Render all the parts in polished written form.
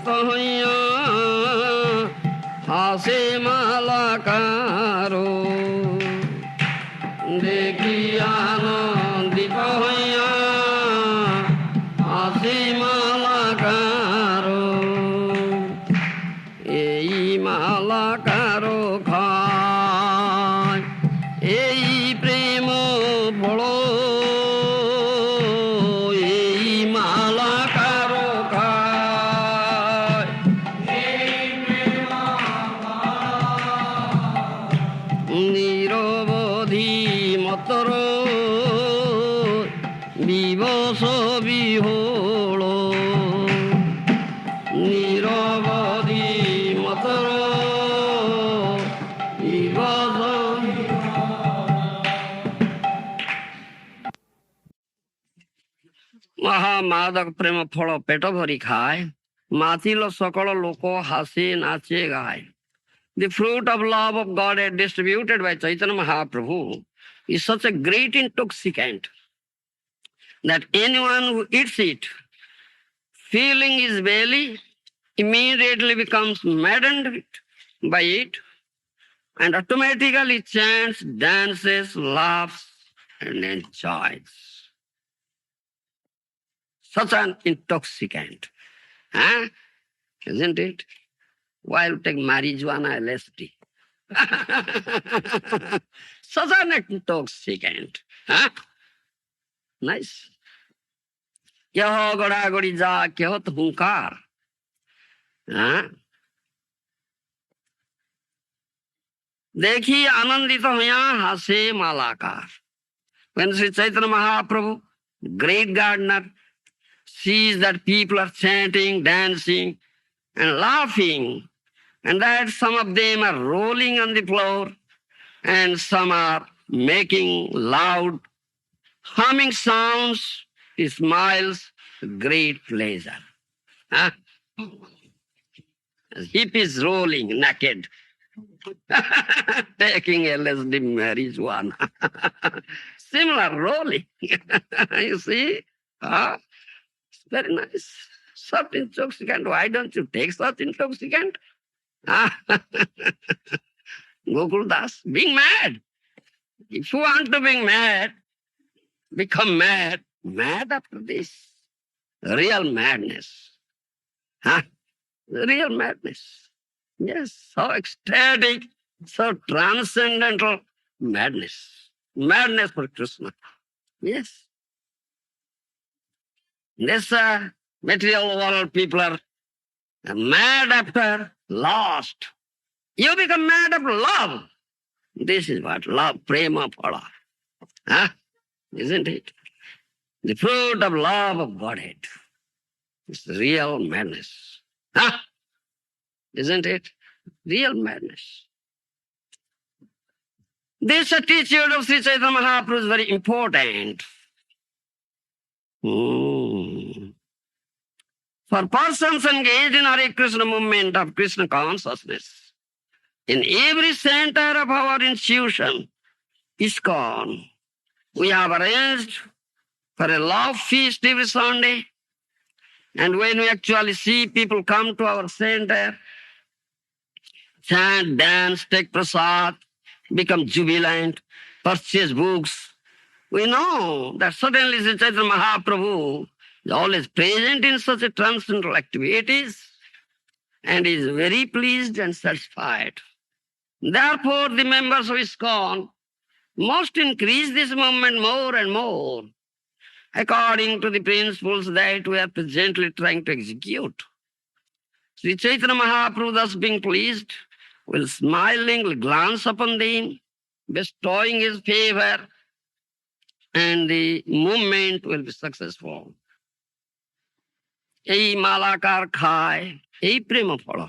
আনন্দিত হইয়া হাসে মালাকারো, দেখি আনন্দিত হইয়া হাসে মালাকারো, এই মালাকারো খায় এই প্রেম ফল, এই মালাকারো খায় নিরবধি মতর বিবশ বিহোল, নিরবধি মতর বিবশ। মহামাদক প্রেম ফল পেট ভরি খায়, মাতিল সকল লোক হাসে নাচে গায়। The fruit of love of God distributed by Caitanya Mahaprabhu is such a great intoxicant that anyone who eats it, feeling his belly, immediately becomes maddened by it and automatically chants, dances, laughs, and enjoys. Such an intoxicant, huh? Isn't it? Why you take marijuana, LSD? Such an intoxicant, huh? Nice. কেহ গড়াগড়ি যা, কেহ তো হুঙ্কার, হ্যাঁ? দেখি আনন্দিত হইয়া হাসে Malakar. When Sri Caitanya Mahaprabhu, great gardener, sees that people are chanting, dancing, and laughing, and that some of them are rolling on the floor, and some are making loud, humming sounds, he smiles with great pleasure. Huh? Hip is rolling naked, taking LSD marijuana. Similar rolling. You see? Huh? It's very nice. Such intoxicant. Why don't you take such intoxicant? Gokul Das, being mad. If you want to be mad, become mad. Mad after this. Real madness. Huh? Real madness. Yes, so ecstatic, so transcendental madness. Madness for Krishna. Yes. This material world people are mad after lost. You become mad after love. This is what love, prema phala. Huh? Isn't it? The fruit of love of Godhead. It's real madness. Huh? Isn't it? Real madness. This attitude of Sri Caitanya Mahaprabhu is very important. For persons engaged in Hare Krishna movement of Krishna consciousness, in every center of our institution, ISKCON, we have arranged for a love feast every Sunday. And when we actually see people come to our center, chant, dance, take prasad, become jubilant, purchase books, we know that suddenly Sri Caitanya Mahaprabhu is always present in such a transcendental activities and is very pleased and satisfied. Therefore, the members of ISKCON must increase this movement more and more according to the principles that we are presently trying to execute. Sri Caitanya Mahaprabhu, thus being pleased, will smilingly glance upon them, bestowing his favor, and the movement will be successful. এই মালাকার খায় এই প্রেম ফল,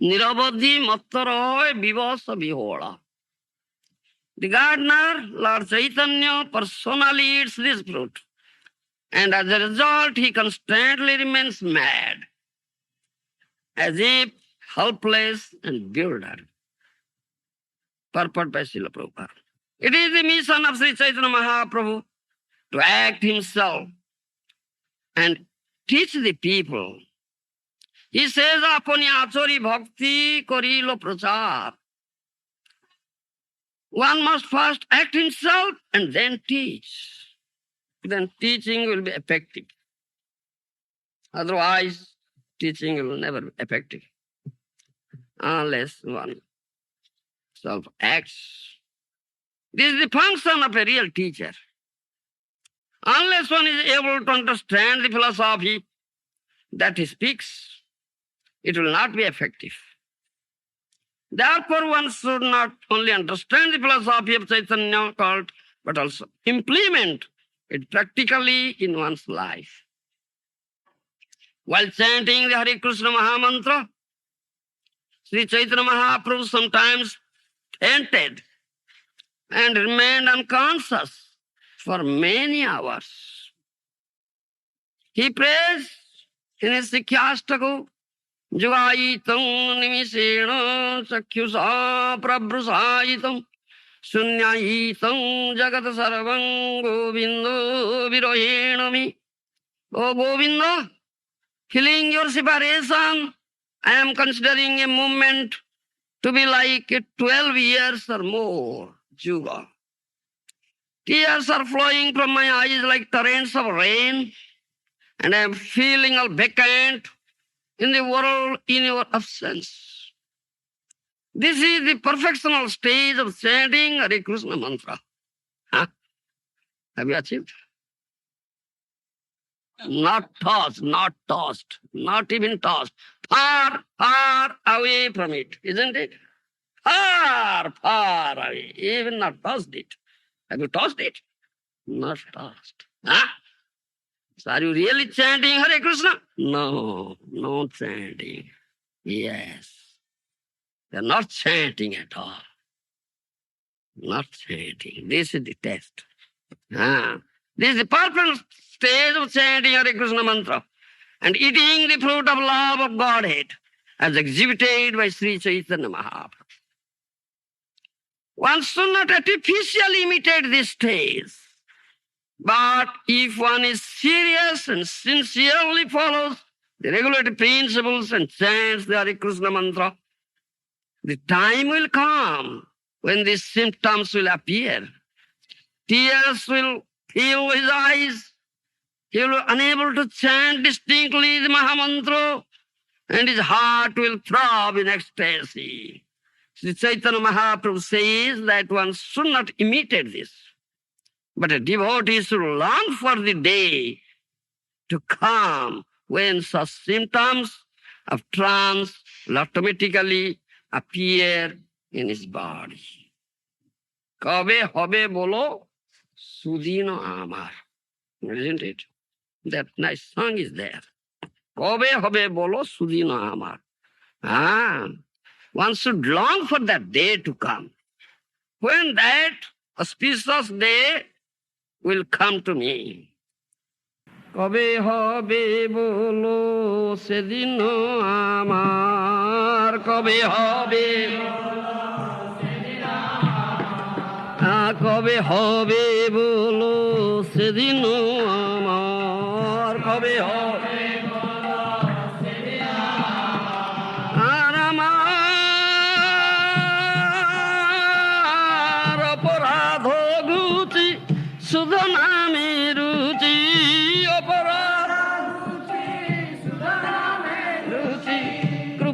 নিরবধি মত্তর হয় বিবশ বিহোড়া. The gardener, Lord Chaitanya, personally eats this fruit, and as a result, he constantly remains mad, as if helpless and bewildered. Purport by Srila Prabhupada. It is the mission of Sri Caitanya Mahaprabhu to act himself and teach the people He says, apani achori bhakti korilo prachar. One must first act himself and then teach. Then teaching will be effective. Otherwise, teaching will never be effective. Unless one self acts. This is the function of a real teacher. Unless one is able to understand the philosophy that he speaks, it will not be effective. Therefore, one should not only understand the philosophy of Chaitanya cult, but also implement it practically in one's life. While chanting the Hare Krishna Mahamantra, Sri Caitanya Mahaprabhu sometimes fainted and remained unconscious for many hours. He prays in his Sikhyastaka, Jugaitam nimishena sakhyusa prabhusayitam sunyaitam jagat sarvam Govinda virohenami. O Govinda, feeling your separation, I am considering a moment to be like 12 years or more. Juga. Tears are flowing from my eyes like torrents of rain, and I am feeling all vacant in the world in your absence. This is the perfectional stage of chanting Hare Krishna mantra. Huh? Have you achieved? Not tossed, not even tossed. Far, far away from it, isn't it? Far, far away. Even not tossed it. Have you tossed it? Not tossed. Huh? So are you really chanting Hare Krishna? No, no chanting. Yes. They are not chanting at all. Not chanting. This is the test. This is the perfect stage of chanting Hare Krishna mantra and eating the fruit of love of Godhead as exhibited by Sri Caitanya Mahaprabhu. One should not artificially imitate this stage. But if one is serious and sincerely follows the regulatory principles and chants the Hare Krishna mantra, the time will come when these symptoms will appear. Tears will fill his eyes. He will be unable to chant distinctly the Mahamantra, and his heart will throb in ecstasy. Sri Caitanya Mahaprabhu says that one should not imitate this, but a devotee should long for the day to come when such symptoms of trance will automatically appear in his body. Kabe hobe bolo sudino amar. Isn't it? That nice song is there. Kabe hobe bolo sudino amar. One should long for that day to come. When that auspicious day will come to me. Kabe hobe bolo sedino amar. Kabe hobe kabe hobe bolo sedino amar. Kabe hobe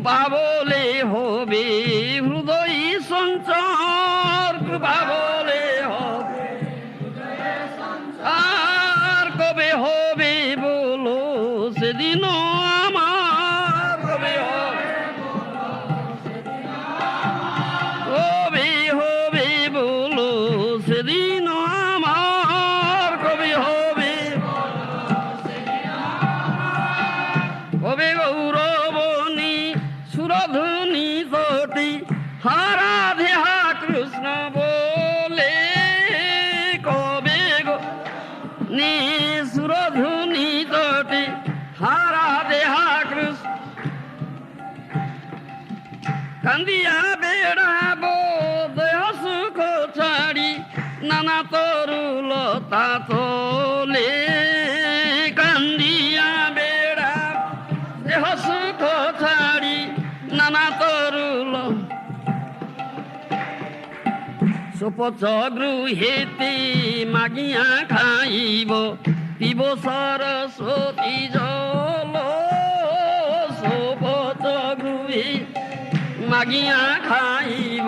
Babole hobe hrudoy sanchar babole hobe ar kobe hobe bolo sedino amar kobe hobe bolo sedino amar kobe hobe gauravani suradhuni soti haradhya Krishna bole kobe go ni suradhuni soti haradhya Krishna kandiya beda bodha sukho chadi nana toru lota tole kandiya beda deha sukho সোপচ গৃহেতে মাগিয়া খাইব পিব সরস্বতী জল সোপচ গৃহে মাগিয়া খাইব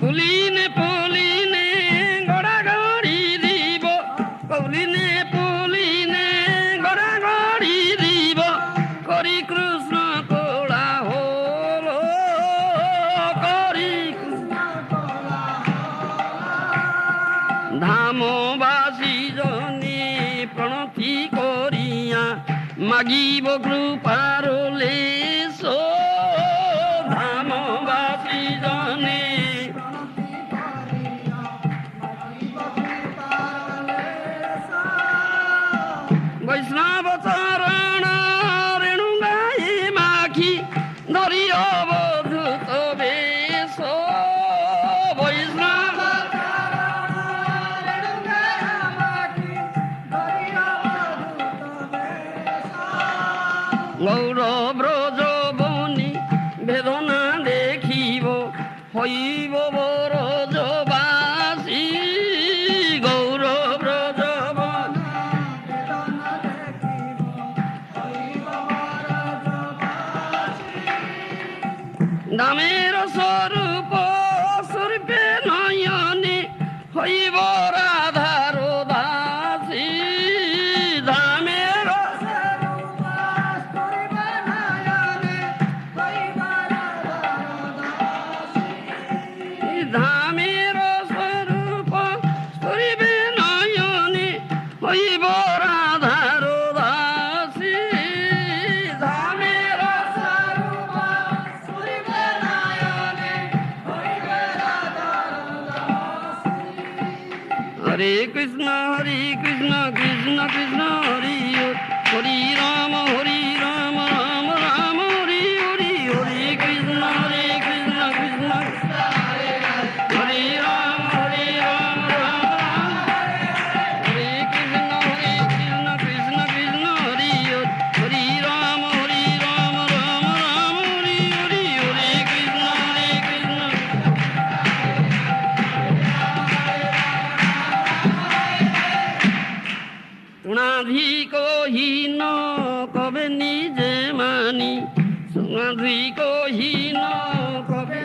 পুলিনে পুলিনে গড়া গড়ি দিব পুলিনে পুলিনে গড়া গড়ি দিব করি কৃষ্ণ কোলা হল করি ধামবাসী জনে প্রণতি করিয়া মাগিব কৃপার লেশ ধামবাসী জনে বৈষ্ণব চরণ রেণু গাই মাখি ধরি অবধূত বেশ বৈষ্ণব গৌর ব্রজ বনি বেদনা দেখিব হইব ব্রজবাসী গৌর ব্রজ দামের স্বরূপ স্বরূপে নয়নে হইব রাধার দাসী ধামের ধামের স্বরূপ স্বরূপে নয়নে হইব রাধার দাসী ধামের স্বরূপ স্বরূপে নয়নে হইব রাধার দাসী হরে কৃষ্ণ কৃষ্ণ কৃষ্ণ হরি হরি রাম রাম রাম হরি হরি হরে কৃষ্ণ কৃষ্ণ হরে রাম রাম হরে কৃষ্ণ কৃষ্ণ কৃষ্ণ হরি হরি রাম রাম রাম হরি হরি হরে কৃষ্ণ তুণাধিক হীন কবে নিজে মানি তুণাধিক হীন কবে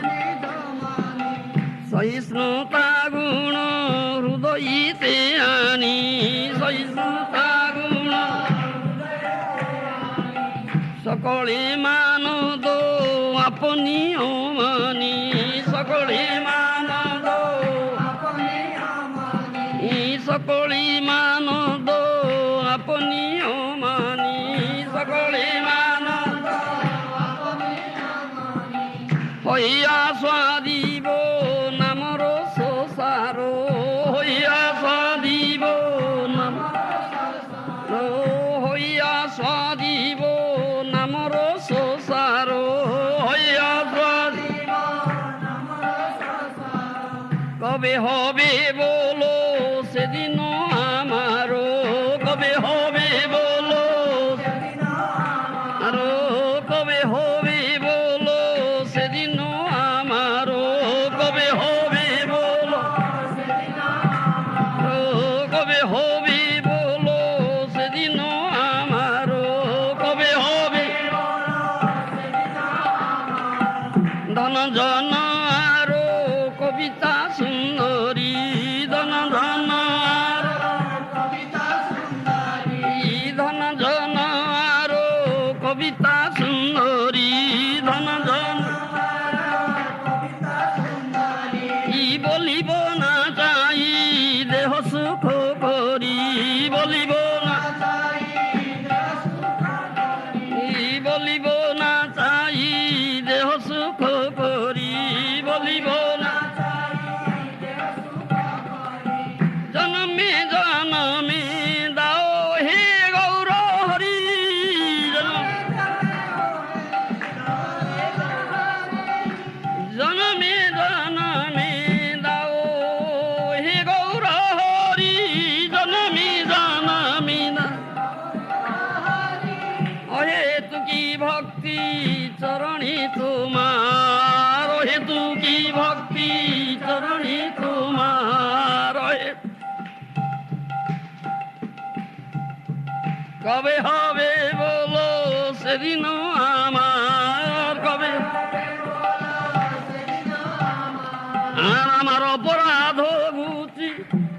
সহিষ্ণুতা গুণ হৃদয়ীতে আনি সহিষ্ণুতা গুণ সকলে মানদ আপনি মানি সকলে মানদ সকলে মানদ আপনি মানি সকলে মানদ হইয়া স্বাদিব নামর সার হইয়া স্বাদিব নাম হইয়া স্বাদিব নামর সার হইয়া স্বাদিব কবে হবে বলো সেদিন আমার কবে হবে বলো আর কবে হবে বলো সেদিন আমার কবে হবে বলো কবে হবে বলো সেদিন আমার কবে হবে ধন জন আর কবিতা সুন্দরী ধন ধন কবে হবে বলো সেদিন আমার, কবে আর আমার অপরাধ বুঝি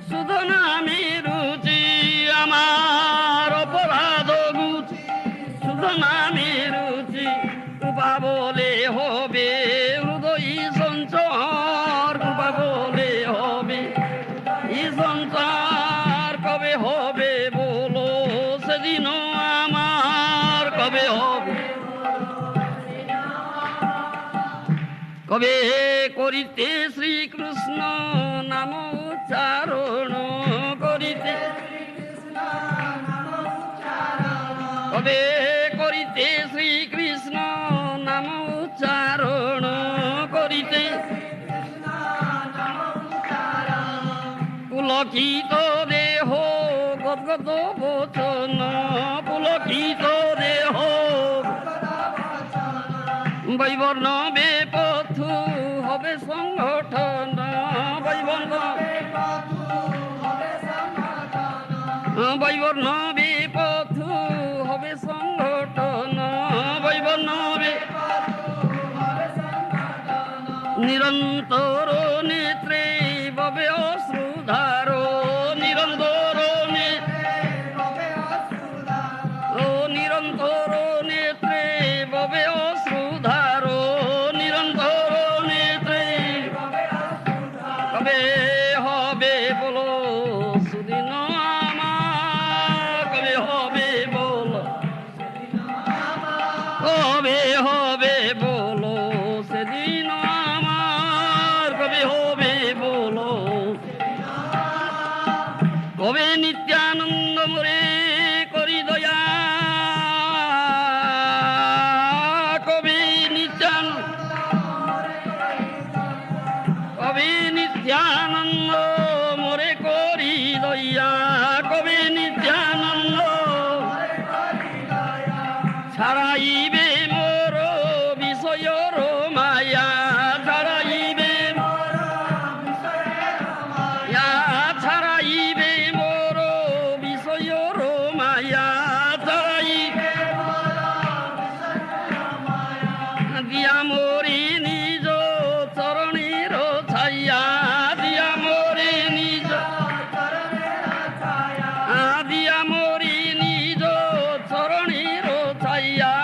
শুধু নামে রুচি, আমার অপরাধ বুঝি শুধু নামে রুচি, কৃপা বলে হবে হৃদয় সঞ্চর, কৃপা বলে হবে ই সঞ্চার, কবে হবে বলো সেদিন আমার, কবে হবে, কবে করিতে শ্রীকৃষ্ণ নাম উচ্চারণ করিতে, কবে করিতে শ্রীকৃষ্ণ নাম উচ্চারণ করিতে, পুলকিত দেহ গদগদ বচন, পুলকিত দেহ বৈবর্ণ বেপথু হবে সংগঠন, বৈবর্ণ বৈবর্ণ বেপথু হবে সংগঠন, বৈবর্ণ নিরন্তর নেত্রে ববে অশ্রুধার, নিরন্তর নিরন্তর নেত্রে ববে অশ্রুধার, নিরন্তর নেত্রে কবে হবে বলো সুদিন আমার, কবে হবে বলো, কবে হবে বলো সেদিন আমার, কবে হবে বলো, কবে নিত্যানন্দ মোরে করি দয়া, কবে নিত্যানন্দ মোরে করি দয়া, কবে নিত্যানন্দ ছাড়াইবে মোর বিষয়র মায়া, ছাড়াইবে ছাড়াইবে মোর বিষয়র মায়া, ছাড়াইবে দিয়া মোরি নিজ চরণের ছায়া, দিয়া মোরি নিজ দিয়া মোরি নিজ চরণের ছায়া,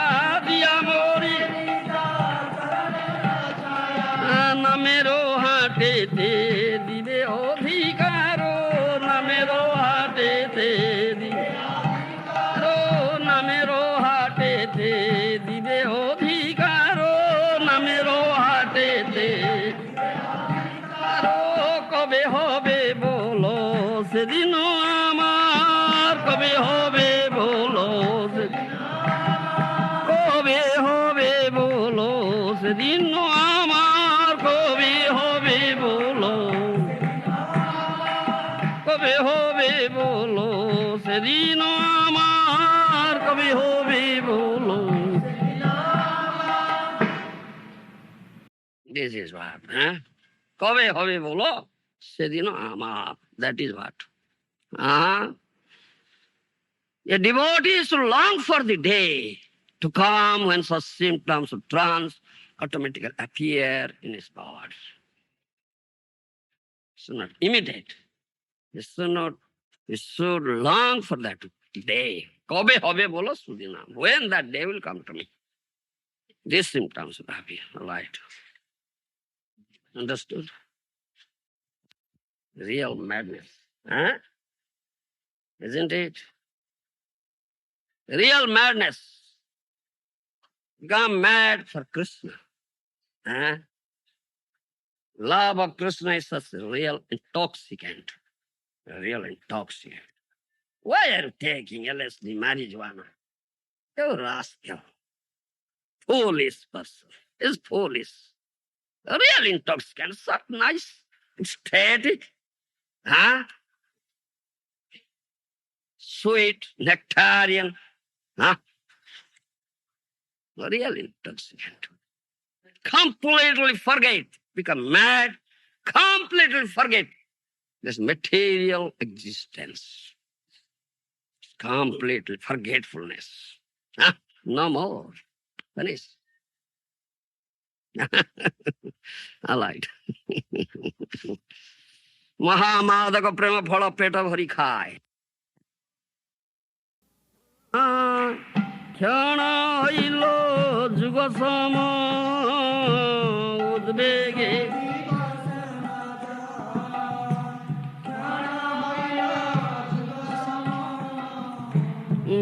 দিয়া মোরি নামের হাটেতে দিবে অধিকার, নামের হাটেতে দিবে, নামের হাটেতে দিবে অধিকার, নামের হাটেতে, কবে হবে বলো সেদিন আমার, কবে হবে বলো, কবে হবে বলো সেদিন আমার, কবে হবে বলো, কবে হবে বলো সেদিন আমার, কবে হবে বলো। This is what, huh? কবে হবে বলো সেদিন আমার, that is what. A devotee is to long for the day to come when such symptoms of trance automatically appear in his body. So not imitate. He should long for that day. কবে হবে বলো সুদিন, when that day will come to me, these symptoms will appear. Right. Understood? Real madness. Huh? Isn't it? Real madness. Become mad for Krishna. Huh? Love of Krishna is such a real intoxicant. A real intoxicant. Why are you taking LSD, marijuana? You rascal. Foolish person. It's foolish. A real intoxicant. So nice. Ecstatic. Huh? Sweet, nectarian. Huh? A real intoxicant. Completely forget. Become mad. Completely forget this material existence. Completely forgetfulness. Huh? No more. Finish. All right. महामादक प्रेम फल पेट भरी खाए क्षण हईलो जुग सम उद्वेगे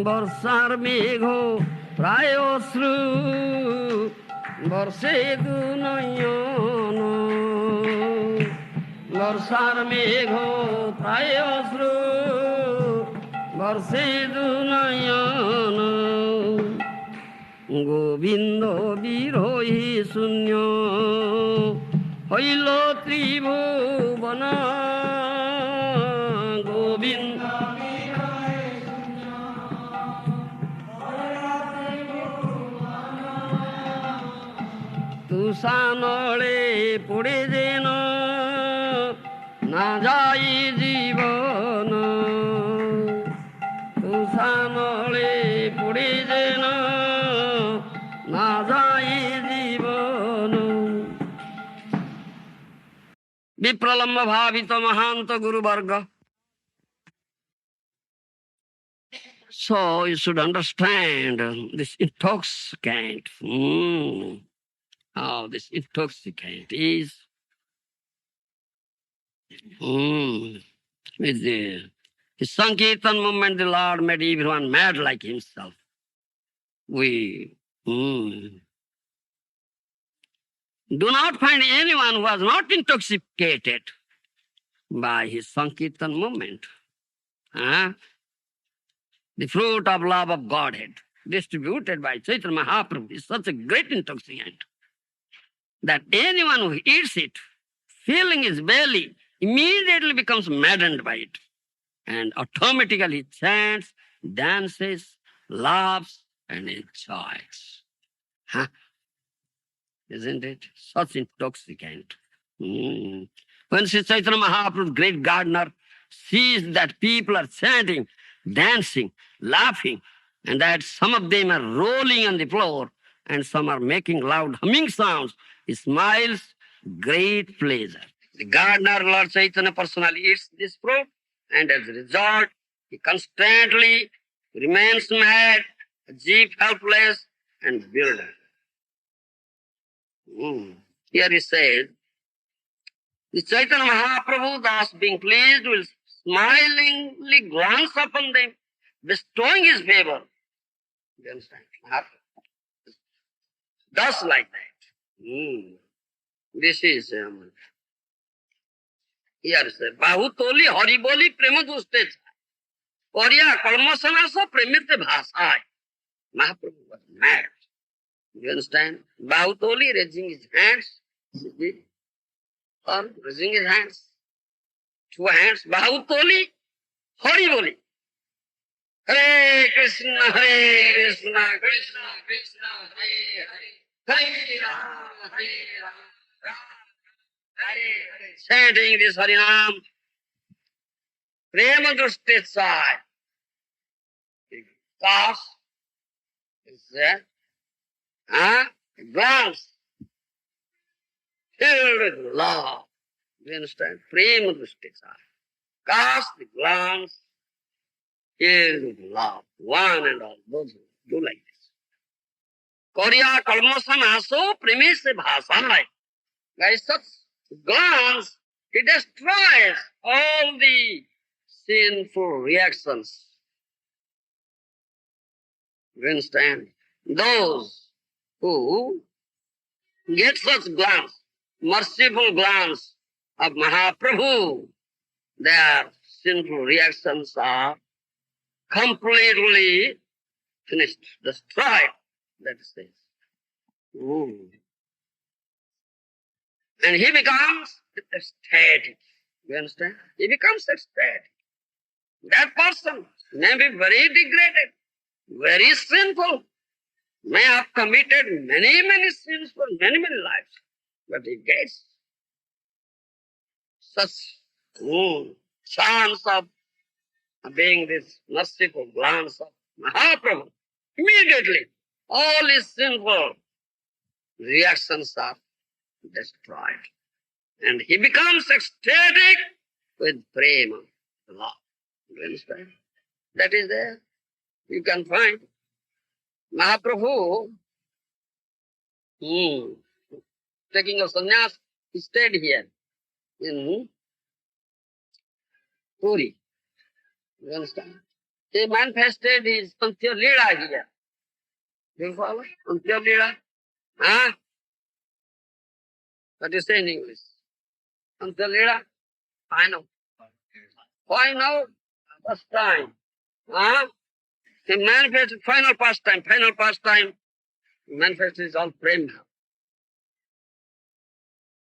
वर्षार मेघ प्राय श्रु वर्षे दु नयन वर्षार मेघ प्राय श्रु वर्षे दु नयन गोविंद विरोही शून्य हईल त्रिभुवन गोविंद তুষানলে পড়ে যেন না যাই জীবন তুষানলে পড়ে যেন না যাই জীবন বিপ্রলম্ব ভাবিত মহান্ত গুরুবর্গ. So you should understand this intoxicant. How this intoxicant is with the Sankirtan movement, the Lord made everyone mad like himself. We do not find anyone who was not intoxicated by his Sankirtan movement. The fruit of love of Godhead distributed by Chaitanya Mahaprabhu is such a great intoxicant that anyone who eats it, filling his belly, immediately becomes maddened by it and automatically chants, dances, laughs, and enjoys. Huh? Isn't it? Such intoxicant. When Sri Caitanya Mahaprabhu, great gardener, sees that people are chanting, dancing, laughing, and that some of them are rolling on the floor and some are making loud humming sounds, he smiles, great pleasure. The gardener, Lord Chaitanya personally eats this fruit, and as a result, he constantly remains mad, deep helpless, and bewildered. Here he says, the Chaitanya Mahaprabhu, thus being pleased, will smilingly glance upon them, bestowing his favor. You understand? Thus like that. This is here said, Bahutoli Hariboli Prema Duste Korea Kalmasanaso Premite Bhasai. Mahaprabhu was mad. You understand? Bahutoli raising his hands. Or raising his hands. Two hands. Bahutoli Hariboli. Hare Krishna, Hare Krishna, Krishna Krishna, Hare Hare. Hare Rama, Hare Rama, Hare Hare. Chanting this Harinam. Prema Druste Sai. Cast is there. Glance. Filled with love. You understand? Prema Druste Sai. Cast the glance. Filled with love. One and all. Those who do like this. Korea Kalmosan Aso Premise Bhasai. By such glance, it destroys all the sinful reactions. You understand? Those who get such glance, merciful glance of Mahaprabhu, their sinful reactions are completely finished, destroyed, that is says. And he becomes ecstatic. You understand? He becomes ecstatic. That person may be very degraded, very sinful, may have committed many sins for many lives, but he gets such chance of being this merciful glance of Mahaprabhu, immediately all his sinful reactions are destroyed. And he becomes ecstatic with prema, love. You understand? That is there. You can find Mahaprabhu taking a sannyas, he stayed here in Puri. You understand? He manifested his Antya Leela here. Do you follow? Antya Leela. Huh? What do you say in English? Antya Leela? Final. Final first time. Huh? He manifested final pastime. Final pastime. He manifested his all prema.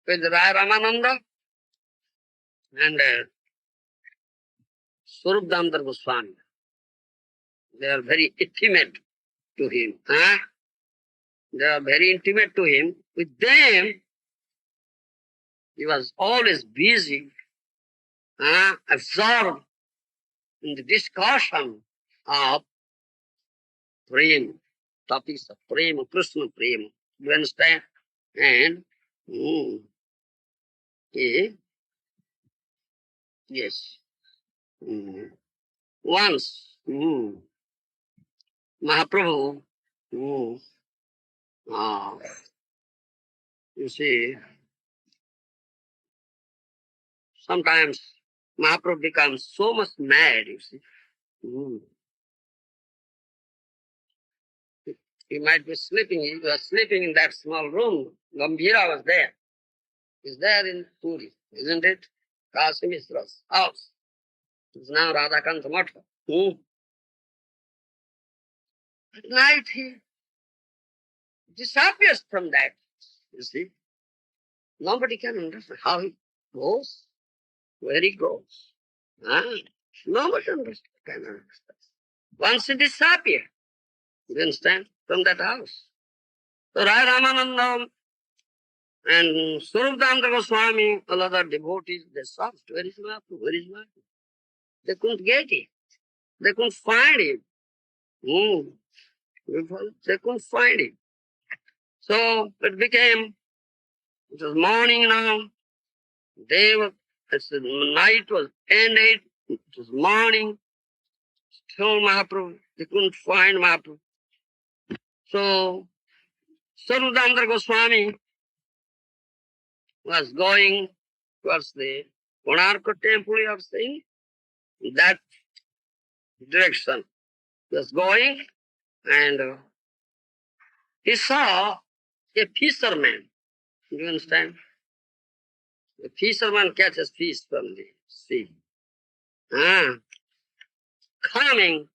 With Raya Ramananda and Swarup Damodar Goswami. They are very intimate to him. Huh? They are very intimate to him. With them, he was always busy, absorbed in the discussion of prema, topics of prema, Krishna prema. You understand? And yes, once Mahaprabhu, uh, you see, sometimes Mahaprabhu becomes so much mad, you see. He might be sleeping. He was sleeping in that small room. Gambhira was there. He's there in Puri, isn't it? Kasi Misra's house. It's now Radhakanta Matha. At night he disappears from that. You see? Nobody can understand how he goes, where he goes. Nobody can understand. Once he disappears, you understand, from that house. So Raya Ramananda and Swarup Damodar Goswami, all other devotees, they searched, where is Mahaprabhu? Where is Mahaprabhu? They couldn't get him. They couldn't find him. They couldn't find him. So it was morning now. Night was ended. It was morning. Still Mahaprabhu. They couldn't find Mahaprabhu. So Swarup Damodar Goswami was going towards the Konarka temple, you have seen, that direction. He was going and he saw a fisherman. Do you understand? A fisherman catches fish from the sea. Coming,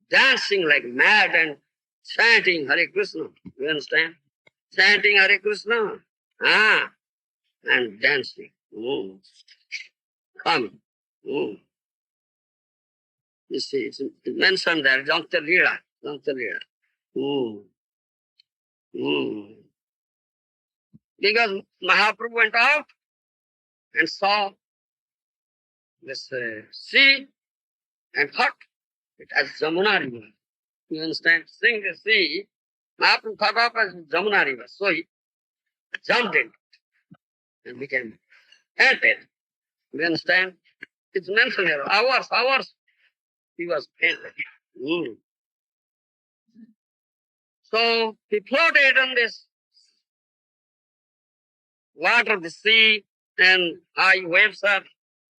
dancing like mad and chanting Hare Krishna. You understand? Chanting Hare Krishna. And dancing. Coming. You see, it's mentioned there, Janta Lila. Janta Lila. Because Mahaprabhu went out and saw this sea and thought it as Jamuna river. You understand? Seeing the sea, Mahaprabhu thought of as Jamuna river. So he jumped in and became fainted. You understand? It's mentioned here. Hours he was fainted. So he floated on this water of the sea, and high waves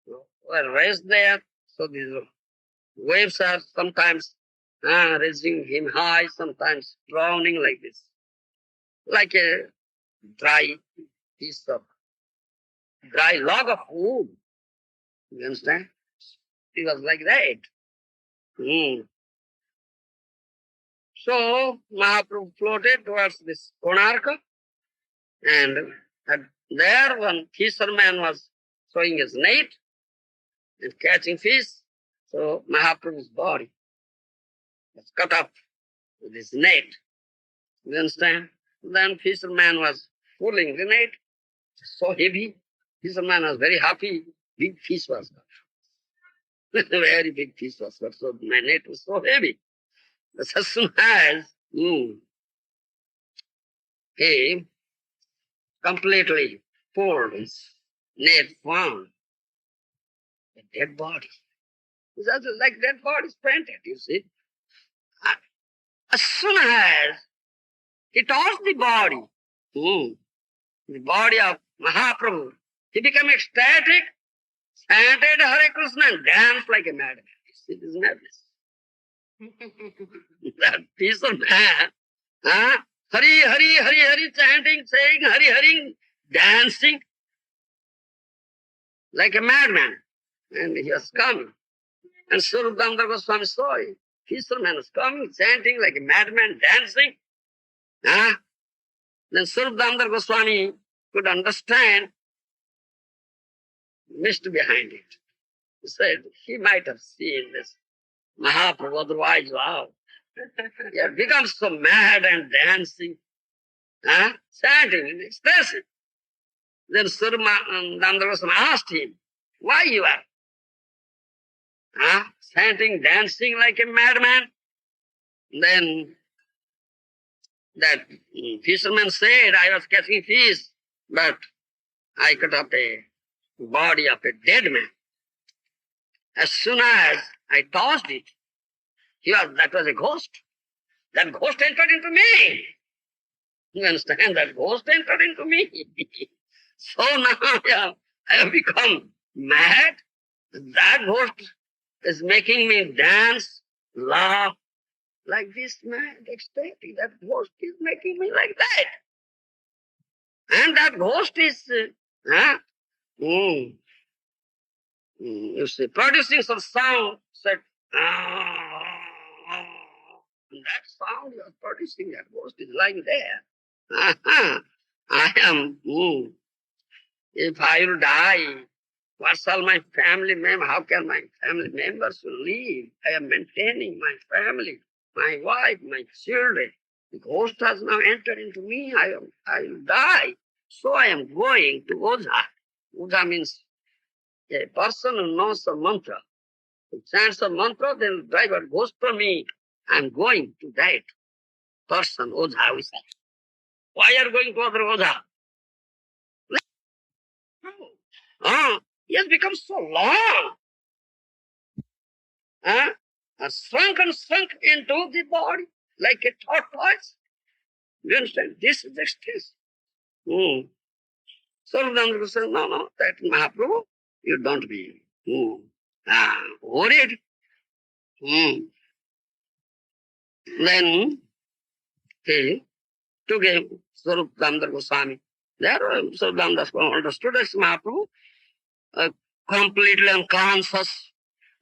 were raised there. So these waves are sometimes raising him high, sometimes drowning like this, like a dry piece of dry log of wood. You understand? He was like that. So Mahaprabhu floated towards this Konarka, and there one fisherman was throwing his net and catching fish. So Mahaprabhu's body was cut up with his net. You understand? Then fisherman was pulling the net, so heavy. Fisherman was very happy. Big fish was cut. Very big fish was, but so my net was so heavy. The as soon as he completely pulled his net, found a dead body. It's also like dead body is painted, you see. Uh, As soon as he touched the body of Mahaprabhu, he became ecstatic, chanted Hare Krishna and danced like a madman. It is madness. That piece of man, huh? Hari, Hari, Hari, Hari, chanting, saying Hari, Hari, dancing like a madman. And he was coming. And Surabdamdar Goswami saw it. Fisherman was coming, chanting like a madman, dancing. Huh? Then Surabdamdar Goswami could understand the mist behind it. He said he might have seen this Mahaprabhu, otherwise, wow. He had become so mad and dancing, huh? Chanting and expressing. Then Surabdamdar Goswami asked him, why you are chanting, dancing like a madman? Then that fisherman said, I was catching fish, but I cut up a body of a dead man. As soon as I tossed it, that was a ghost. That ghost entered into me. You understand? That ghost entered into me. So now I have become mad. That ghost is making me dance, laugh, like this mad, ecstatic. That ghost is making me like that. And that ghost is, you see, producing some sound, said, and that sound you are producing, that ghost is lying there. I am, if I will die, what shall my family member, how can my family members live? I am maintaining my family, my wife, my children. The ghost has now entered into me, I will die. So I am going to Oja. Oja means a person who knows the mantra. Who chants the mantra, then the driver goes for me. I am going to that person, Oja, we say. Why are you going to other Oja? He has become so long. Shrunk and shrunk into the body like a tortoise. You understand? This is the stress. So Nanda says, no, that Mahaprabhu, you don't be worried. Then he took a Swarup Damodar Goswami. There, Swarup Damodar Goswami understood as Mahaprabhu, completely unconscious.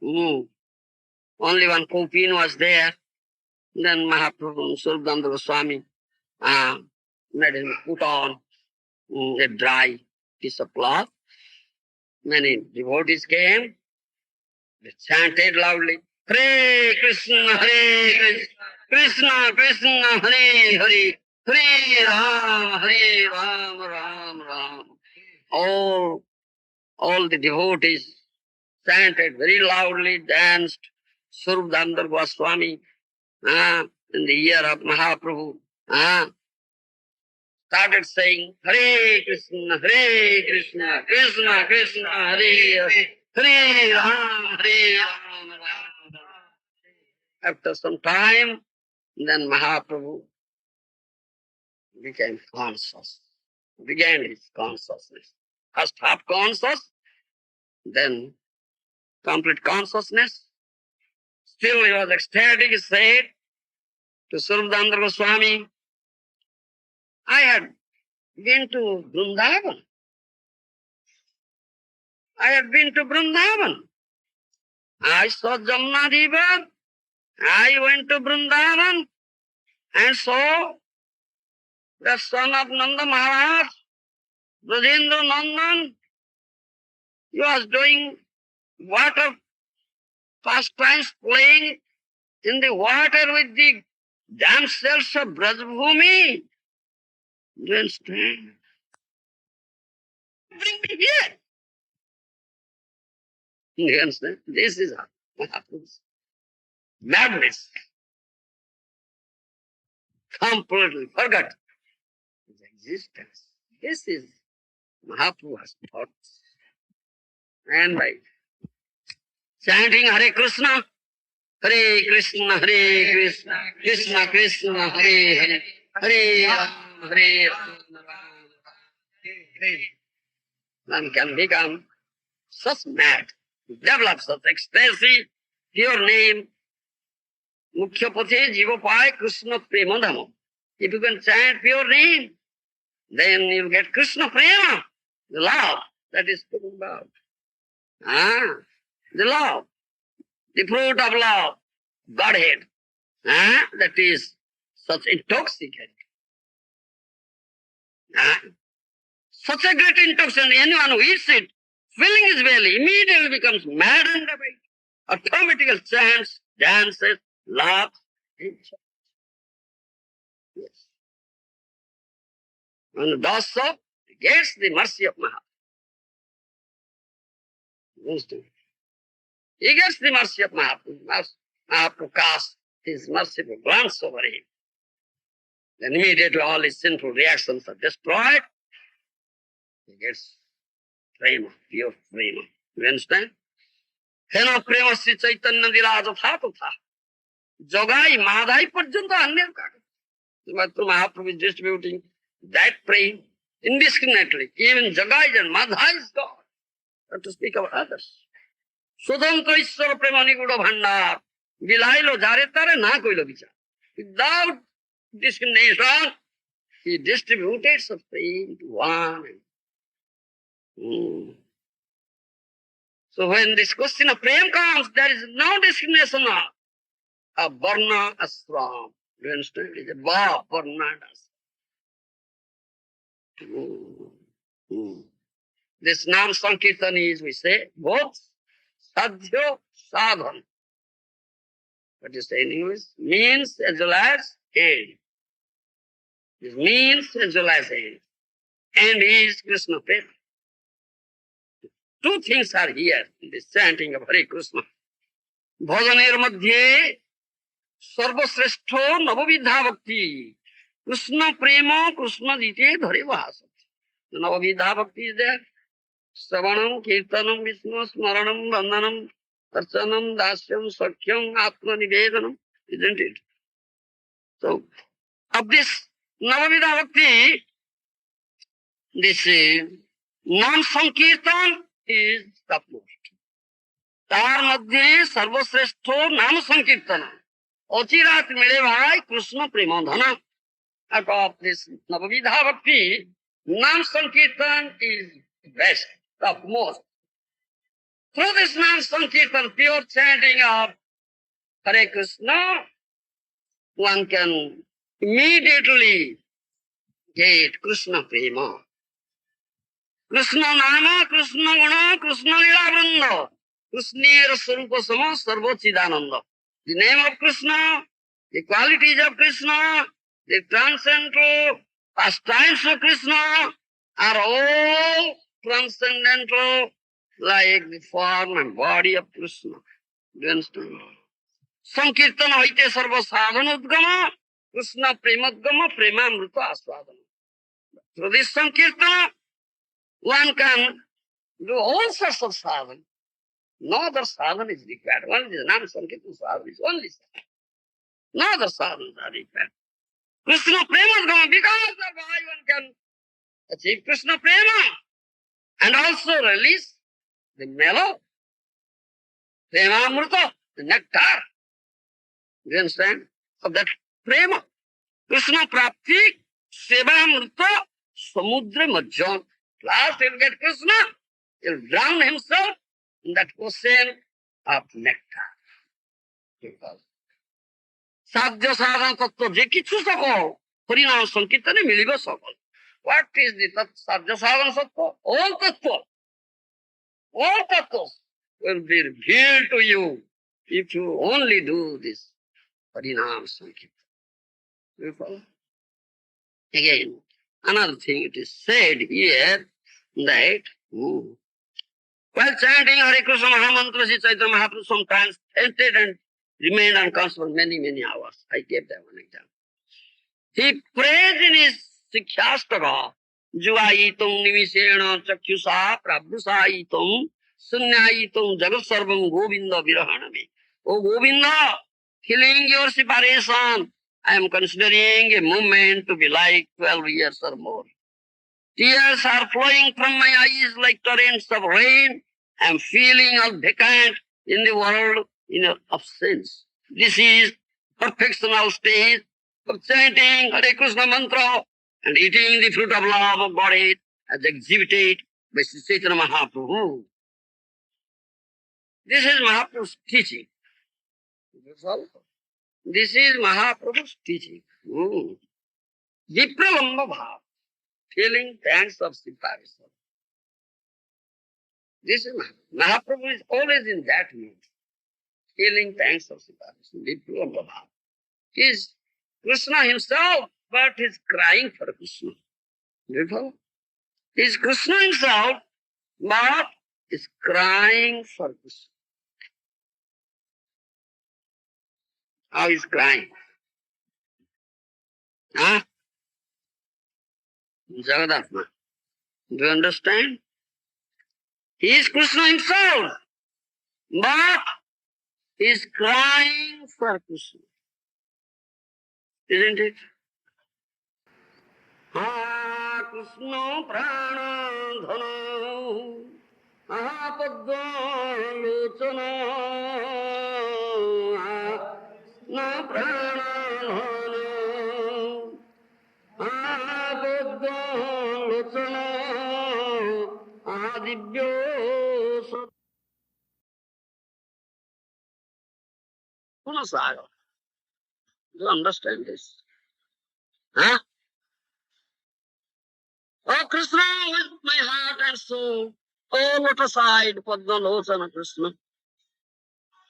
Only one coffin was there. Then Mahaprabhu, Swarup Damodar Goswami, made him put on a dry piece of cloth. Many devotees came, they chanted loudly, Hare Krishna, Hare Krishna, Krishna Krishna, Hare Hare, Hare Ram, Ram Ram. All the devotees chanted very loudly, danced. Swarup Damodar Goswami, in the year of Mahaprabhu, started saying, Hare Krishna, Krishna Krishna, Hare Hare, Hare Ram, Ram. After some time, then Mahaprabhu became conscious, began his consciousness. First half conscious, then complete consciousness. Still he was ecstatic, he said to Swarup Damodar Goswami, I had been to Vrindavan. I had been to Vrindavan. I saw Jamuna River. I went to Vrindavan and saw the son of Nanda Maharaj, Brajendra Nandan. He was doing water pastimes, playing in the water with the damsels of Brajbhumi. Do you understand? Bring me here. You understand? This is Mahaprabhu's madness. Completely forgot his existence. This is Mahaprabhu's thoughts. And by chanting Hare Krishna, Hare Krishna, Hare Krishna, Krishna Krishna, Hare Hare, Hare Ram, Hare Ram, one can become such mad, develop such ecstasy, pure name, Mukhya Pathe Jiva Pai Krishna Prema Dhama. If you can chant pure name, then you get Krishna Prema, the love that is talking about. The love, the fruit of love, Godhead. That is such intoxicating. Such a great intoxication. Anyone who eats it, filling his belly, immediately becomes maddened by it. Automatically chants, dances, laughs. Yes. And does so, he gets the mercy of Mahaprabhu. He gets the mercy of Mahaprabhu. Mahaprabhu casts his merciful glance over him. Then immediately all his sinful reactions are destroyed. He gets prema, pure prema. You understand? Hena prema Sri Caitanya Mahaprabhu tha. Jogai, Madhai Parjanta Anya Kaka. Mahaprabhu is distributing that prema indiscriminately. Even Jagai and Madhai is God. Not to speak of others. Sudhantra Ishwara prema niguda bhandar. Bilailo jare tare na koilo vichar. Without discrimination, he distributed such prema to one. So when this question of prema comes, there is no discrimination of varna ashram. Do you understand? It is a va, varna and ashram. This Nam Sankirtan is, we say, both sadhya sadhan. What you say in English? Means as well as end. This means as well as end. End is Krishna prema. Two things are here in this chanting of Hare Krishna. Bhajaner madhye sarvasrestho navavidha bhakti. Krishna prema Krishna dite dhare vahasat. Navavidha bhakti is there. Savanam, Kirtanam, Vishnu, Smaranam, Vandanam, Archanam, Dasyam, Sakhyam, Atma Nivedanam, isn't it? So, of this Navavidha Bhakti, this Nam Sankirtan is topmost. तार मध्य सर्वश्रेष्ठ नाम संकीर्तन अचिरात मिले भाई कृष्ण प्रेम धन of this Navavidha Bhakti, Nam Sankirtan is best, topmost. Through this Nam Sankirtan, pure chanting of Hare Krishna, one can immediately get Krishna Prema. Krishna Nama, Krishna Guna, Krishna Lila Vranda, Krishnera Sarupa Sama Sarva Chidananda. The name of Krishna, the qualities of Krishna, the transcendental pastimes of Krishna are all transcendental like the form and body of Krishna. Do you understand? Sankirtan hoite sarva sadhanudgama, Krishna premadgama, premamrita aswadana. Through this Sankirtan, one can do all sorts of sadhana. No other sadhana is required. Only the Nam Sankirtan sadhana is only sadhana. No other sadhanas are required. Krishna premadgama, because of why one can achieve Krishna prema and also release the mellow, premamrita, the nectar. Do you understand? Of that prema. Krishna prapti, sevamrita, samudra majjan. Last he'll get Krishna, he'll drown himself in that ocean of nectar. Sadhya sadhana tattva, je kichu sakal, harinam sankirtane miliba sakal. What is the sadhya sadhana tattva? All tattva. All tattvas will be revealed to you if you only do this harinam sankirtan. You follow? Again, another thing it is said here that While chanting Hare Krishna Mahamantra, Sri Caitanya Mahaprabhu sometimes fainted and remained unconscious for many, many hours. I gave that one example. He prayed in his Sikhyastaka, Juvayitum Nimishena Chakhyusa Prabhusayitum Sunyayitum Jagat Sarvam Govinda Virahaname. Oh Govinda, feeling your separation, I am considering a moment to be like 12 years or more. Tears are flowing from my eyes like torrents of rain. I am feeling all vacant in the world of sins. This is perfectional stage of chanting Hare Krishna mantra and eating the fruit of love of Godhead as exhibited by Sri Caitanya Mahaprabhu. This is Mahaprabhu's teaching. That's all. This is Mahaprabhu's teaching. Vipralamba bhav, feeling thanks of separation. This is Mahaprabhu is always in that mood, feeling thanks of separation. Vipralamba bhav. He is Krishna himself, but he is crying for Krishna. Do you follow? He is Krishna himself, but is crying for Krishna. How is crying? Huh? Jagadatma. Do you understand? He is Krishna himself, but he is crying for Krishna. Isn't it? Ha Krishna prana dhana Ahapagga lochana na prana dhana Ahapagga lochana Adibyo sat Punasaga. Do you understand this? Huh? Oh Krishna is my heart and soul. Oh, what aside Padma Lochana Krishna,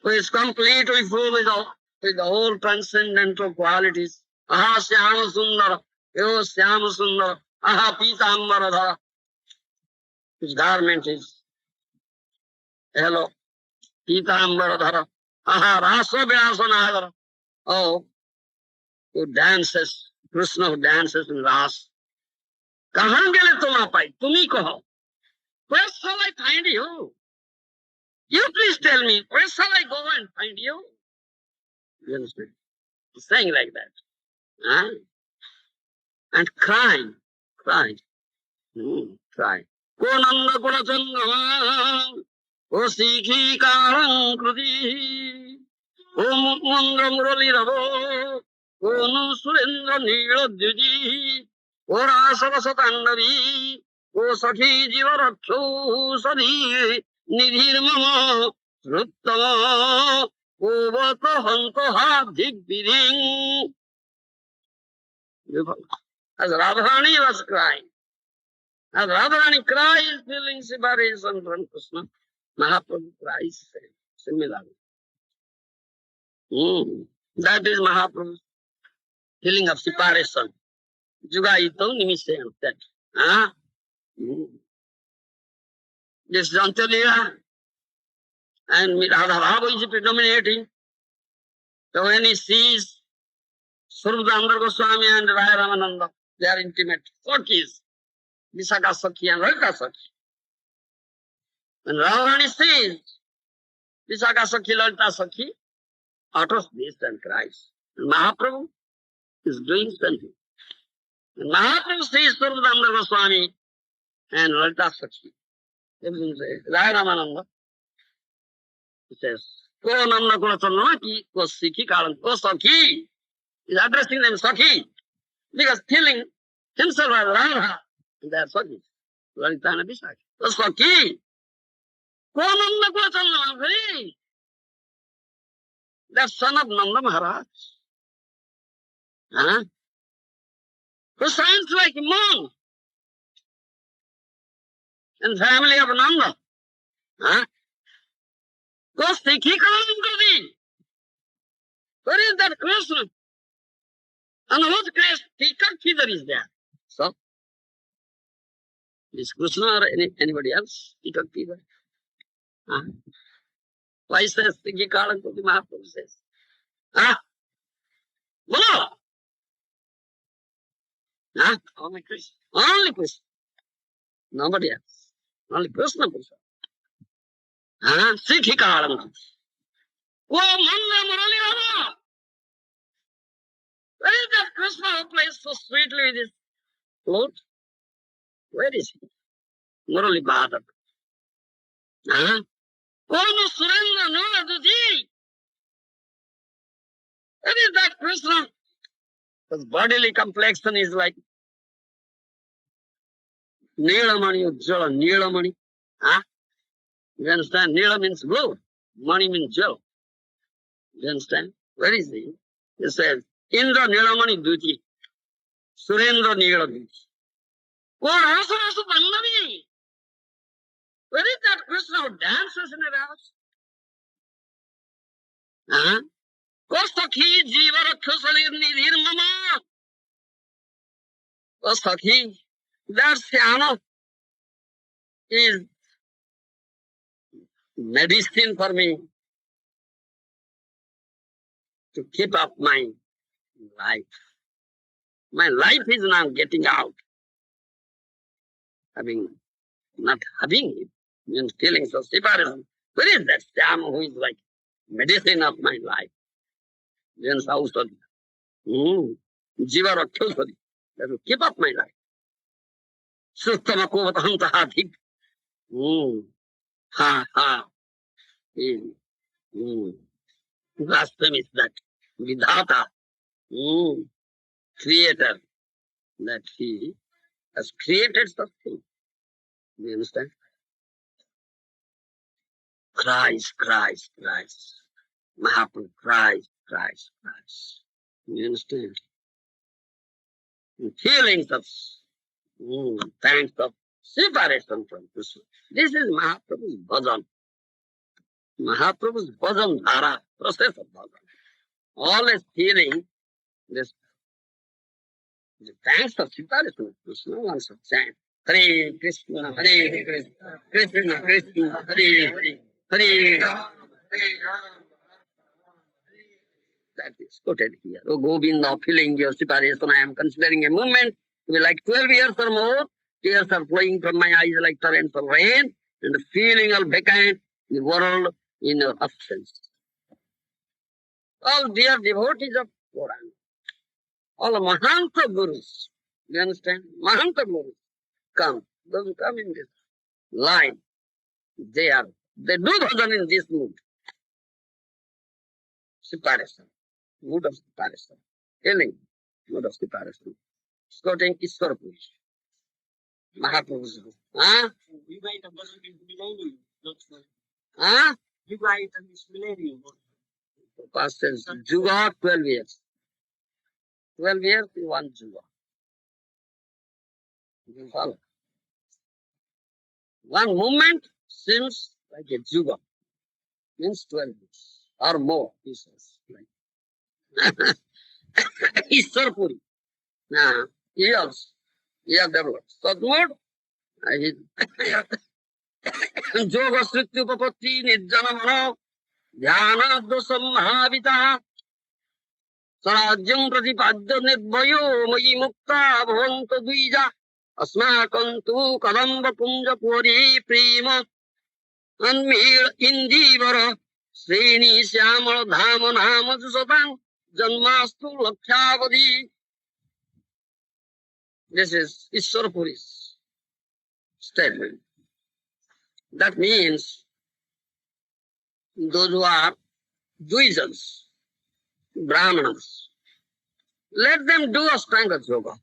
who is completely full with the whole transcendental qualities. Aha Syama Sundara, Yo Syama Sundara, Aha Pitambaradha. His garment is yellow, Pitambaradhara, Aha Rasa Vyasanagara. Oh, who dances, Krishna who dances in Ras. Kahan gele tuma pai, tumi kaho. Where shall I find you? You please tell me, where shall I go and find you? You understand? He's saying like that. Huh? And crying. Crying. Ko nanda kula chandra, o sikhi karang kriti, o mundra murali ravo, o nu surendra nila dviji, o rasa vasatandavi, o sakhi jiva raksho sadi, nidhir mama, sruttama, o vata hanta ha dhigviding. As Radharani was crying, as Radharani cries, feeling separation from Krishna, Mahaprabhu cries similarly. That is Mahaprabhu's feeling of separation. Jugaitam nimisena. That. Huh? This Jantaliya and Radha is predominating. So when he sees Surabdandar Goswami and Raya Ramananda, they are intimate. Sakhis, Visakha Sakhi and Radha Sakhi. When Radharani sees Visakha Sakhi, Lalita Sakhi, utters this and cries. And Mahaprabhu is doing something. And Mahaprabhu sees Surabdandar Goswami and Lalita Sakhi. Everything says, Raya Ramananda, he says, Ko Nanda Kula Chandana Ko Sikhi Kalan, Ko Sakhi. He's addressing them Sakhi. Because feeling himself as Radha, and they are Sakhi. Lalita and Visakha. Ko Sakhi. Ko Nanda Kula Chandana, that son of Nanda Maharaj. Huh? Who sounds like a monk in family of Nanda. Huh? Go Sikhi Kalam. Where is that Krishna? And what Tikar Kidar is there? So, is Krishna or anybody else? Tikar Kidar. Huh? Why says Sri Caitanya Mahaprabhu says? Huh? Bolo! Huh? Only Krishna. Only Krishna. Nobody else. Only Krishna Krishna. Huh? Sri Caitanya. Oh, Manda Murali Rama! Where is that Krishna who plays so sweetly with his flute? Where is he? Murali Bhadat. Huh? Oh, no, Surendra, no, Aduji. Where is that Krishna? His bodily complexion is like Neelamani Ujjala, Neelamani. Huh? You understand? Neela means blue. Mani means jewel. You understand? Where is he? He says, Indra Neelamani Duti, Surendra Neela Duti. Oh, Rasa Rasa Pannavi. Where is that Krishna who dances in a house? Huh? Kostakhi Jiva Rakhasalir Nidhir Mama. Kostakhi. That Syama is medicine for me to keep up my life. My life is now getting out. Not having it. Means feelings of separation. Where is that Syama who is like medicine of my life? Then Sausadi. Jiva Rakhasalir. That will keep up my life. Sustama Kovatahantahati. Ha ha. Blasphemy is that Vidhata, creator, that he has created something. Do you understand? Christ, Christ, Christ. Mahaprabhu, Christ, Christ, Christ. Do you understand? Feelings of thanks of separation from Krishna. This is Mahaprabhu's bhajan. Mahaprabhu's bhajan dhara, process of bhajan. Always feeling this the thanks of separation of Krishna, one should chant Hare Krishna, Hare Krishna, Krishna Krishna, Hare Hare, Hare Rama, Hare Rama. That is quoted here. Oh Govinda, feeling your separation, I am considering a movement to be like 12 years or more. Tears are flowing from my eyes like torrents of rain, and the feeling of vacant the world in your absence. All dear devotees of Quran, all Mahanta Gurus, do you understand? Mahanta Gurus come. Those who come in this line, they do bhajan in this mood. Separation. Mood of separation. Healing. Mood of separation. Quoting Ishwar Purush. Mahaprabhu's book. Huh? You write a bhajan in millennium, not so. Huh? You write in this millennium. Past tense. Juga 12 years. 12 years in one Juga. You follow? One moment seems like a Juga. Means 12 years or more, he says. Ishwar Puri. Now, he also developed. Sadmud, Yoga Srityu Papati Nijjanamano, Dhyana Dosam Mahavita, Sarajyam Pratipadya Nidvayo, Mayi Mukta Bhavanto Dvija, Asmakantu Kadamba Punja Puri Prima, Anmir Indivara, Srini Syamal Dhama Nama Jusatang, Janmastu Lakhyavadi. This is Ishwar Puri's statement. That means those who are Dvijans, Brahmanas, let them do Ashtanga Yoga.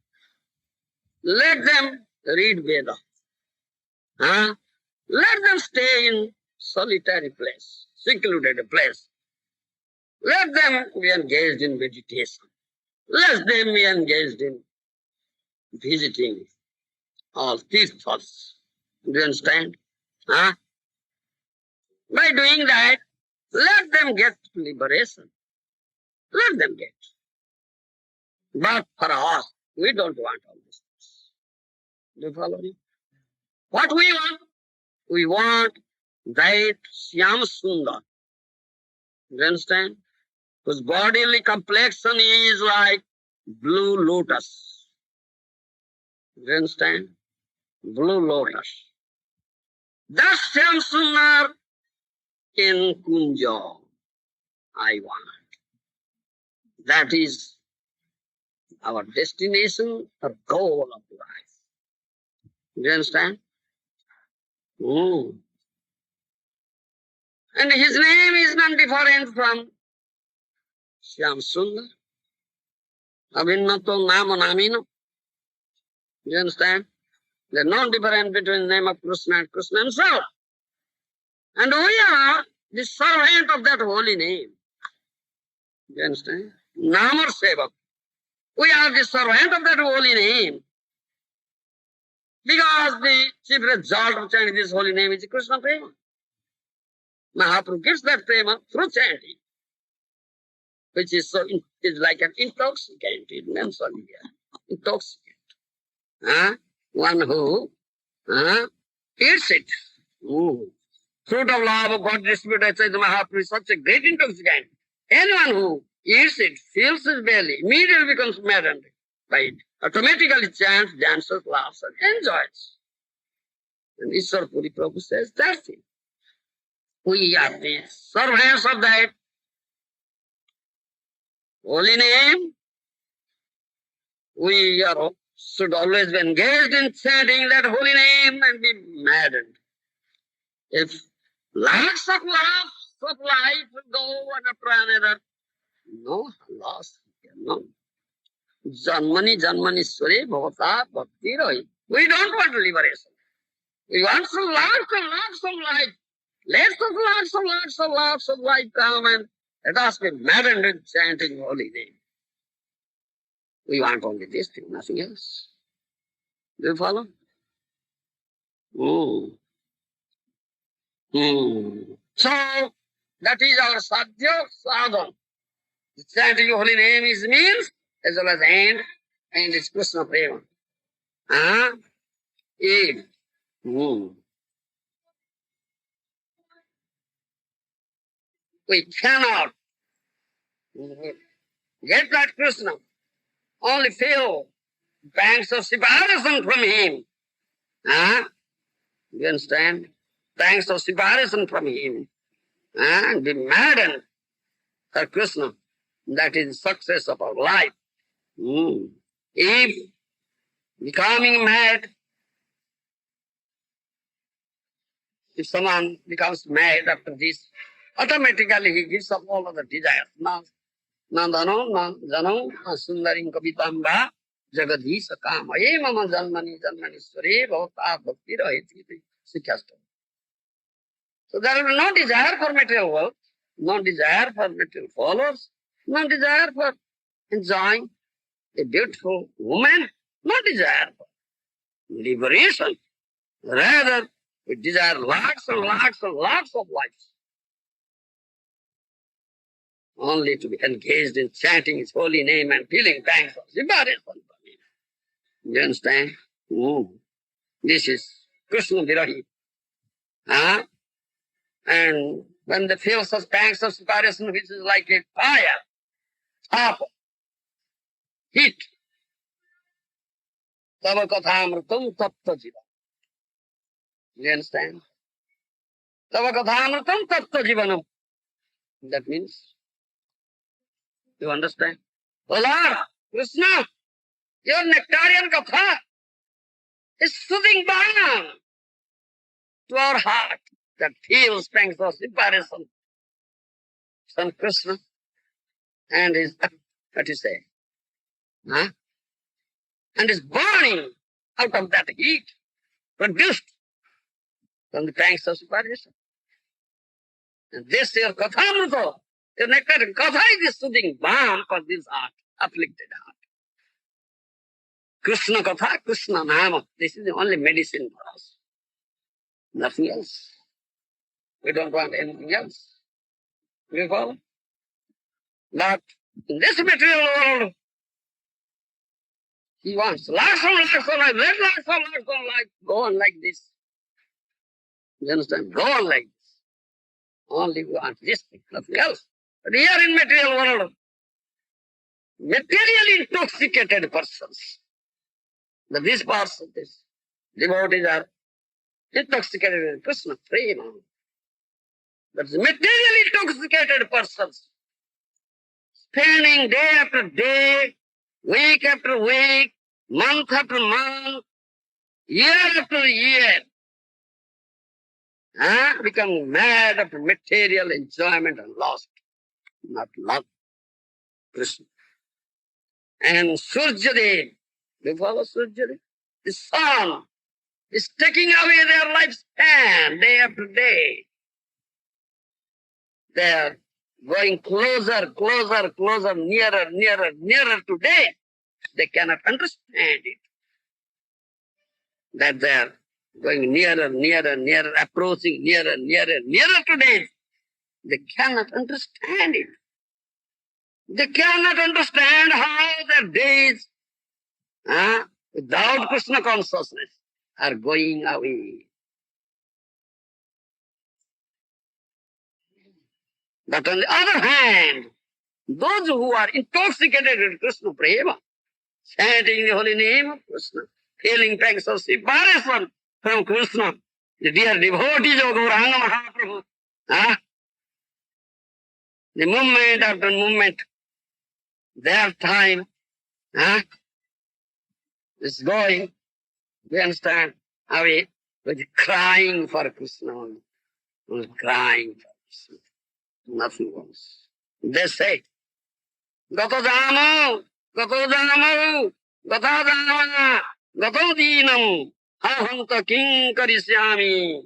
Let them read Veda. Huh? Let them stay in solitary place, secluded place. Let them be engaged in meditation. Let them be engaged in visiting all tirthas. Do you understand? Huh? By doing that, let them get liberation. Let them get. But for us, we don't want all this. Do you follow me? What we want? We want that Shyam Sundar, you understand? Whose bodily complexion is like blue lotus. You understand? Blue lotus. That Shyam Sundar in Kunja, I want. That is our destination, the goal of life. You understand? Mm. And his name is not different from Shyam Sundar. Avinnato Nama Namino. You understand? There's no difference between the name of Krishna and Krishna himself. And we are the servant of that holy name. You understand? Namar Sevak. We are the servant of that holy name. Because the chief result of chanting this holy name is Krishna Prema. Mahaprabhu gets that Prema through chanting, which is so is like an intoxicant. It mentioned here. Intoxicant. One who eats it. Fruit of love of God distributed by Chaitanya Mahaprabhu is such a great intoxicant. Anyone who eats it, fills his belly, immediately becomes maddened by it. Automatically chants, dances, laughs, and enjoys. And Ishwar Puri Prabhu says that's it. We are the servants of that holy name. We should always be engaged in chanting that holy name and be maddened. If lakhs of laughs of life go one after another, no loss, no. Janmani Janmaniswari Bhavata Bhakti Rahi. We don't want liberation. We want some lots and lots of life. Lots of life come and let us be maddened in chanting holy name. We want only this thing, nothing else. Do you follow? So, that is our sadhya sadhana. Chanting holy name is means as well as end, and it's Krishna Prema. If we cannot get that Krishna, only feel pangs of separation from him. You understand? Pangs of separation from him. And be maddened for Krishna. That is success of our life. If becoming mad, if someone becomes mad after this, automatically he gives up all other desires. Na dano, na jano, na sundaring kavitamba, jagadisa kama, ye mama janmani janmaniswari, bhavata bhakti rahiti, sikhasta. So there will be no desire for material wealth, no desire for material followers, no desire for enjoying a beautiful woman, no desire for liberation. Rather, we desire lots and lots and lots of lives. Only to be engaged in chanting his holy name and feeling thanks for liberation from him. You understand? This is Krishna Virahi. And when they feel such pangs of separation, which is like a fire, top, heat, tava kathamritam tapta jiva. You understand? Tava kathamritam tapta jivanam. That means, you understand? Oh Lord, Krishna, your nectarian katha is soothing balm to our heart that feels pangs of separation from Krishna and is, what you say, and is burning out of that heat produced from the pangs of separation. And this your kathamrita, your nectarian katha is the soothing balm for this heart, afflicted heart. Krishna katha, Krishna nama, this is the only medicine for us. Nothing else. We don't want anything else. You follow? But in this material world, he wants lots of life, let lots of life go on like this. You understand? Go on like this. Only want this thing, nothing else. But here in material world, materially intoxicated persons, these persons, these devotees are intoxicated with Krishna prema. That's materially intoxicated persons, spending day after day, week after week, month after month, year after year, become mad of material enjoyment and lost, not love Krishna. And Surjadev, you follow Surjadev? The sun is taking away their lifespan day after day. They are going closer, closer, closer, nearer, nearer, nearer to death. They cannot understand it. That they are going nearer, nearer, nearer, approaching nearer, nearer, nearer to death. They cannot understand it. They cannot understand how their days without Krishna consciousness are going away. But on the other hand, those who are intoxicated with Krishna prema, chanting the holy name of Krishna, feeling thanks of separation from Krishna, the dear devotees of Gauranga Mahaprabhu, the movement after movement, their time is going, we understand, away with crying for Krishna, crying for Krishna, nothing else. They say, Gato Jamo, Gato Jamo, Gata Jama, Gato Dinam, Ahanta King Karisyami,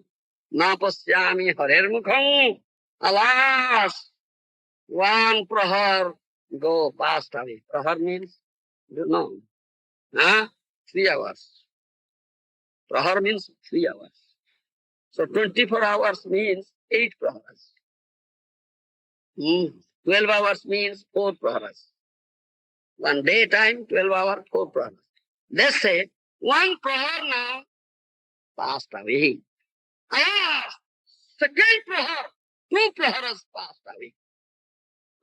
Napasyami Harer Mukham. Alas, one prahar go past away. Prahar means, you know, 3 hours. Prahar means 3 hours. So 24 hours means 8 praharas. 12 hours means 4 praharas. One day time, 12 hours, 4 praharas. They say, one prahar now passed away. Alas, second prahar, 2 praharas passed away.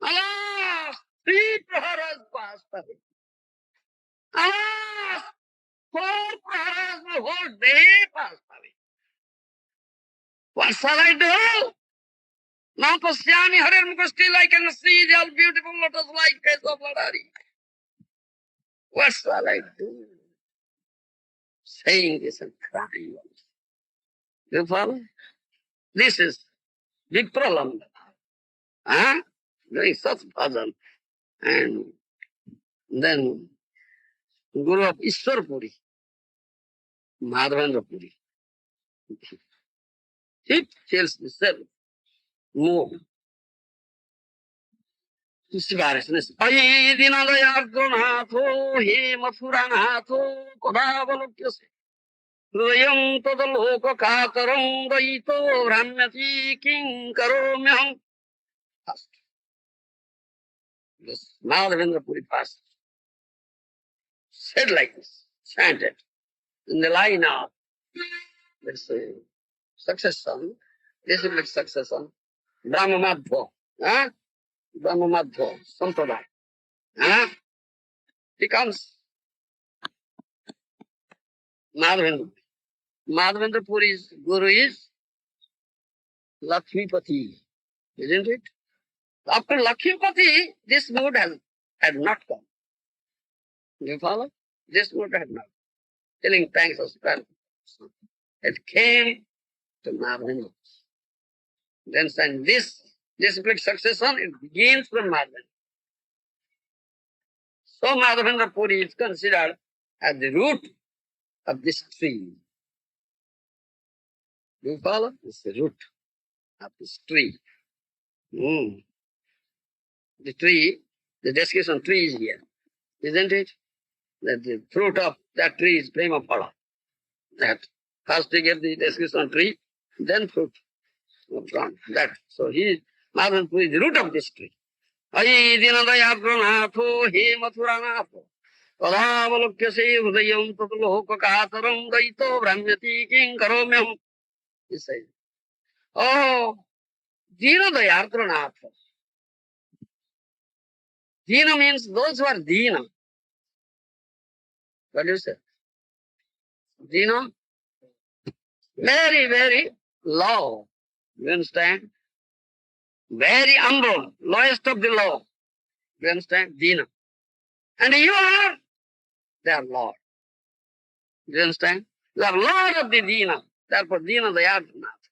Alas, 3 praharas passed away. Alas, 4 praharas, the whole day passed away. What shall I do? Now Pasyami Harer Mukha, still I can see the all beautiful lotus-like face of Ladari. What shall I do? Saying this and crying. You follow? This is Vipralambha. Doing such bhajan. And then Guru of Ishwarpuri, Madhavendra Puri, he feels the same more. Ayi dinadayargunatho he mathuranatho kodavalokyase hridayam tadaloka kataram daito brahmati king karomyam. This Madhavendra Puri passed, said like this, chanted in the line of this succession, this is like succession, Brahma Madhva, Brahma Madhva, Sampradaya. Becomes Madhavendra. Madhavendra Puri's Guru is Lakshmipati, isn't it? After Lakshmipati, this mood had not come. Do you follow? This mood had not. Feeling thanks of spirit. It came to Madhavendra. Then this disciplic succession, it begins from Madhavendra. So Madhavendra Puri is considered as the root of this tree. Do you follow? It's the root of this tree. The tree, the description of tree is here, isn't it? That the fruit of that tree is prema phala. That first we get the description of tree, then fruit of plant. That. So Madhavendra Puri is the root of this tree. Ayi dinadayadranatho he mathuranatho kadavalokyase hridayam tataloka kataram daito brahmati king karomyam. He says, oh, Dina Dayartranatha. Dina means those who are Dina. What do you say? Dina? Very, very low. You understand? Very humble, lowest of the low. You understand? Dina. And you are their Lord. You understand? You are Lord of the Dina. Therefore, Dina Dayartranatha.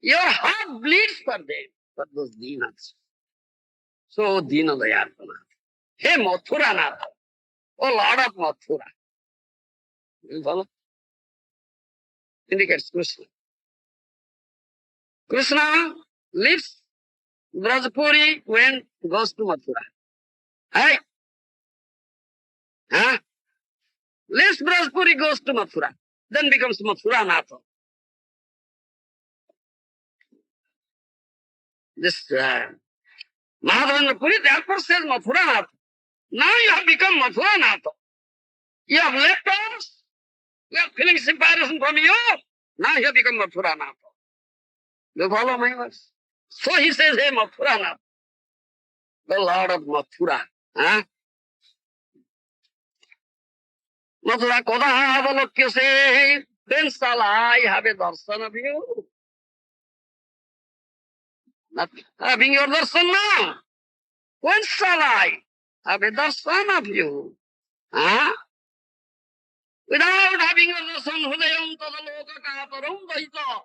Your heart bleeds for them, for those Dinas. So, Dina Dayartranatha. Hey, Mathura Natha. Oh, Lord of Mathura. You follow? Indicates Krishna. Krishna leaves Brajapuri when goes to Mathura. Hey? Huh? Leaves Brajapuri, goes to Mathura. Then becomes Mathura Natha. This Maharaja Puri therefore says Mathura Natha. Now you have become Mathura Natha. You have left us. We are feeling separation from you. Now you have become Mathura Natha. You follow my words? So he says, hey, Mathura Natha, the Lord of Mathura. Huh? Mathura Koda Avalokya say, when shall I have a darshan of you? Not having your darshan now. When shall I have a darshan of you? Huh? Without having your darshan, Hudayam Tadaloka Kataram Vaita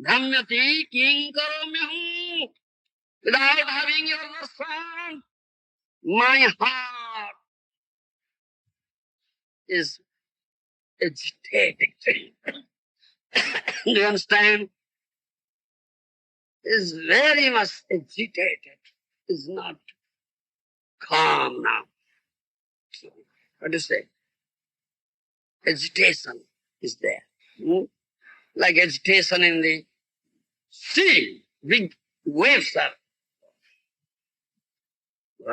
Dhamyati King Karamyam. Without having your darshan, my heart is agitated. Do you understand? Is very much agitated. Is not calm now. What do you say? Agitation is there. Like agitation in the sea. Big waves are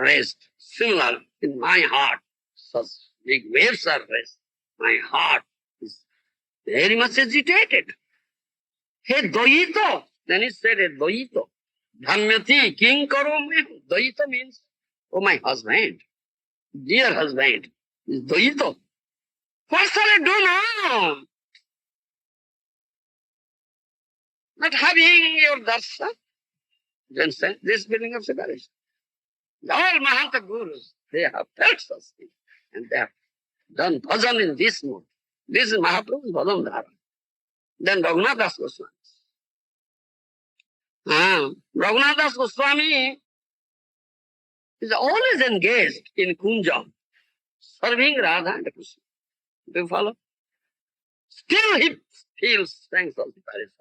raised. Similar in my heart. Such big waves are raised. My heart is very much agitated. Hey, Doito. Then he said, hey, Doito. Dhamyati, king karomi. Doito means, oh, my husband. Dear husband. Is Doito. What shall I do now? Not having your darshan. You understand? This feeling of separation. All Mahanta Gurus, they have felt such things. And they have done bhajan in this mood. This is Mahaprabhu's bhajan dhara. Then Raghunath Das Goswami. Raghunath Das Goswami is always engaged in kunja, serving Radha and Krishna. Do you follow? Still he feels thanks of separation.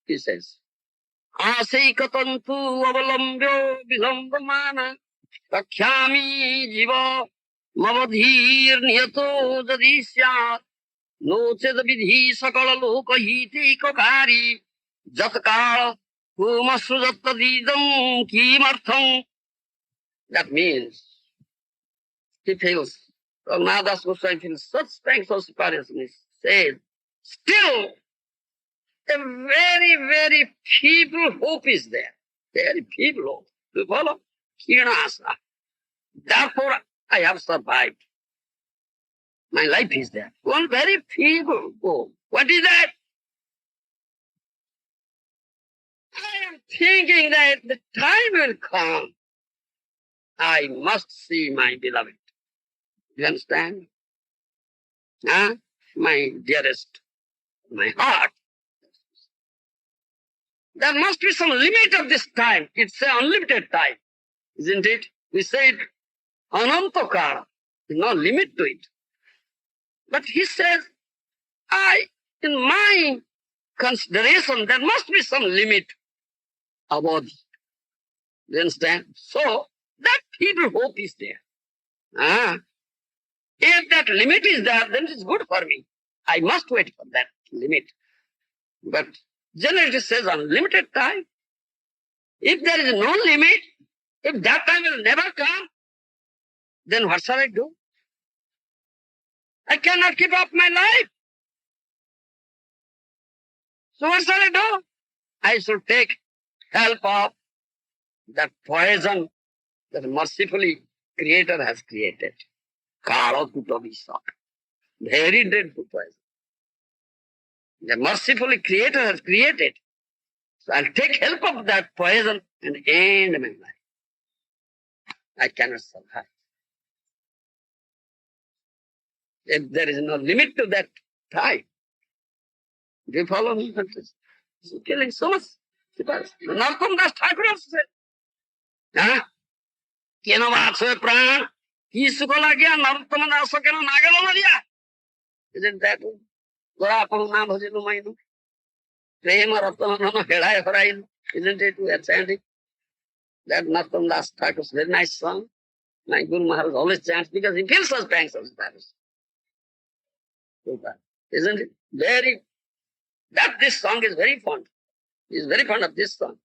He says, Aseikatantu avalambyo vilambamana takhyami jiva mavadhir niyato jadisya no chedabidhi sakala loka hiti kakari jatkala kumasrujattadidam kimartham. That means he feels, Raghunath Goswami feels such thanks of separation. He says, still a very, very feeble hope is there. Very feeble hope. Do you follow? Kirnasa. Therefore, I have survived. My life is there. One very feeble hope. What is that? I am thinking that the time will come. I must see my beloved. You understand? Huh? My dearest, my heart. There must be some limit of this time. It's an unlimited time, isn't it? We say it, anantokara. There's no limit to it. But he says, in my consideration, there must be some limit about it. You understand? So, that feeble hope is there. If that limit is there, then it's good for me. I must wait for that limit. But generally it says unlimited time. If there is no limit, if that time will never come, then what shall I do? I cannot keep up my life. So what shall I do? I should take help of that poison that mercifully Creator has created. Kala Kutabisa. Very dreadful poison. The mercifully Creator has created. So I'll take help of that poison and end my life. I cannot survive. If there is no limit to that time, do you follow me? He's killing so much. Narottam Das Thakur also said, huh? Keno vaatsoe pran, kisuko lagya, Narottam Das keno nagalo mariya. Isn't that? Gora apanu na bhajilu mainu. Prema ratana no helaya harainu. Isn't it? We are chanting. That Narottam Das Thakur's very nice song. My Guru Maharaj always chants because he feels such pangs of embarrassment. Isn't it? This song is very fond. He is very fond of this song.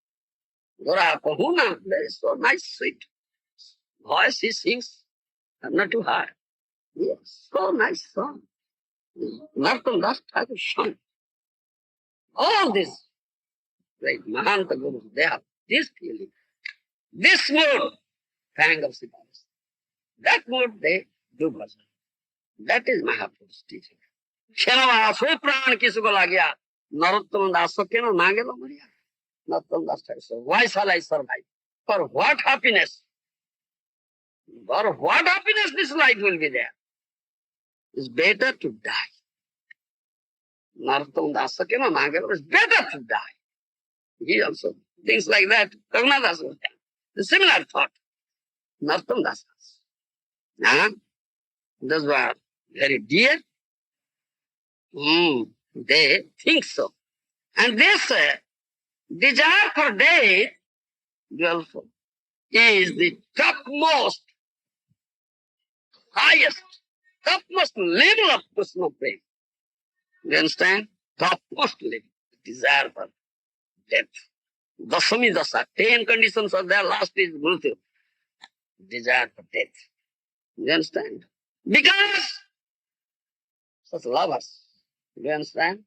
Gora Pahuna, that is so nice, sweet voice he sings. Not too hard. Yes, so nice song. Narottam Das Thakur song. All this, like Mahanta Gurus, they have this feeling. This mood, pang of embarrassment. That mood they do bhajan. That is Mahaprabhu's teaching. Shenava so pran kisuko lagya, Narottam Das keno nagelo mariya. Narottam Das Thakur said, why shall I survive? For what happiness? For what happiness this life will be there? It's better to die. Narottam Das keno nagelo, it's better to die. He also thinks like that. Raghunath was the similar thought. Narottam Das. Those were very dear. They think so. And they say, desire for death also is the topmost, highest, topmost level of Krishna prema. You understand? Topmost level, desire for death. Dasami dasa, 10 conditions are there, last is mrityu, desire for death. You understand? Because such lovers, you understand?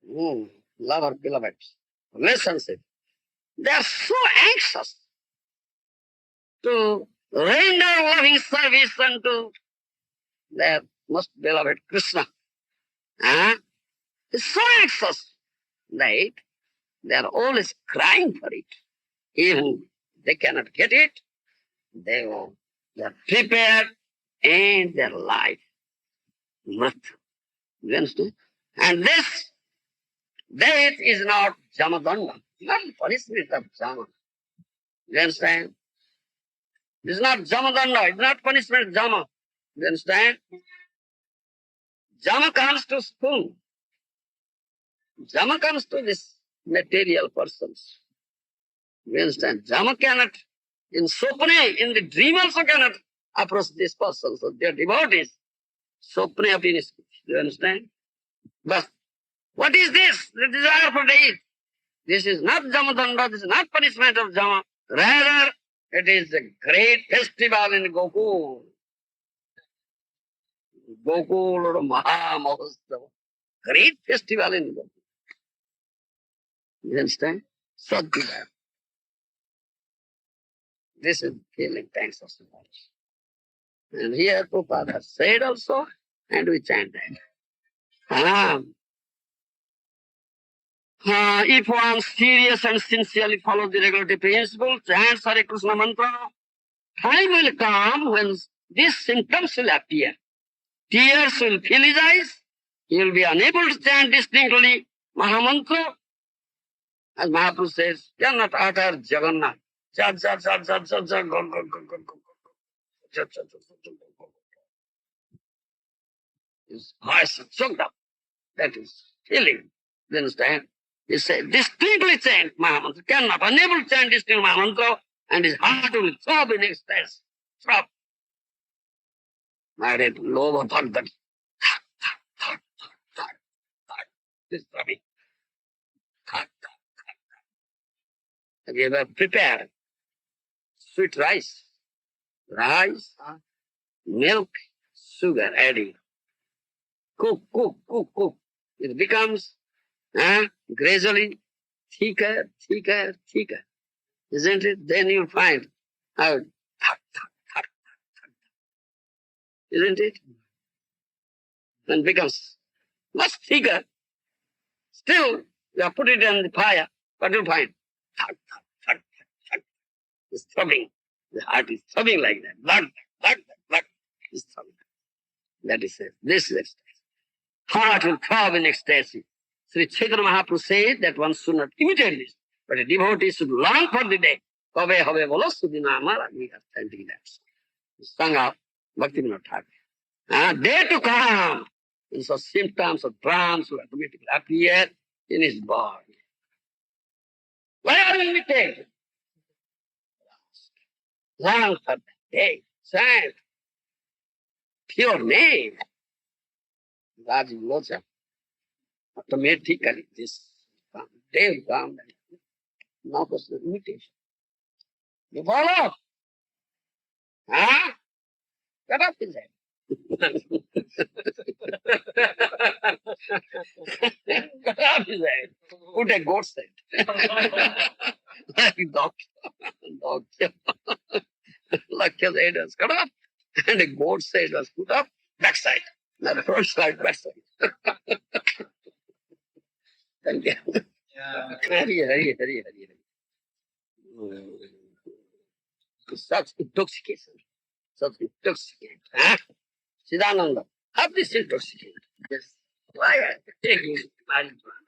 Lover, beloved, relationship. They are so anxious to render loving service unto their most beloved Krishna. They're so anxious that they are always crying for it. Even they cannot get it, they are prepared and their life. Mrityu. You understand? And this death is not jamadanda, not the punishment of jama. You understand? This is not jamadanda, it's not punishment of jama. You understand? Jama comes to school. Jama comes to this material persons. You understand? Jama cannot, in Sopne, in the dream also cannot approach this person. So they are devotees. Sopne apinis. You understand? But what is this? The desire for death. This is not Jamadanda, this is not punishment of Jama. Rather, it is a great festival in Gokur. Gokur or Mahamahostava. Great festival in Gokur. You understand? Sadhguru. This is feeling thanks of the Lord. And here Prabhupada has said also, and we chant that. If one serious and sincerely follows the regulative principle, chants Hare Krishna mantra, time will come when these symptoms will appear. Tears will fill his eyes. He will be unable to chant distinctly Mahamantra. As Mahaprabhu says, cannot utter Jagannath. Jat, jat, jat, jat, jat, jat, go, go, go, go, go, go. Jat, jat, jat, jat, jat, go, go. His voice is choked up. That is feeling. You understand? He said, distinctly chant Mahamantra. Cannot, unable to chant distinctly Mahamantra, and his heart will throb in ecstasy. Throb. I read Lova Bhagavad. This throbbing. Have you ever prepared sweet rice? Rice, milk, sugar adding. Cook, cook, cook, cook. It becomes gradually thicker, thicker, thicker. Isn't it? Then you find how thud, thud, thud, isn't it? Then becomes much thicker. Still, you have put it on the fire, what do you find? Thud, thud, thud, thud, thud. It's throbbing. The heart is throbbing like that. Blood, blood, blood is throbbing. That is it. This is ecstasy. Heart will throb in ecstasy. Sri Caitanya Mahaprabhu said that one should not imitate this, but a devotee should long for the day. Kabe habe bolo sudina amara. We are chanting that song. The song of Bhaktivinoda Thakur. Day to come. And so symptoms of trance will automatically appear in his body. Why are you imitating? Long for the day. Chant pure name. Raji Locha. Automatically this day will come. Now was the imitation. You follow? Huh? Cut off his head. Cut off his head. Put a goat's head. Like doctor. Lakya's head was cut off. And a goat's head was put up backside. Not the front side, backside. Thank you. Yeah. Hari. Such intoxication. Such intoxicant. Huh? Siddhananda, have this intoxicant. Yes. Why are you taking marijuana?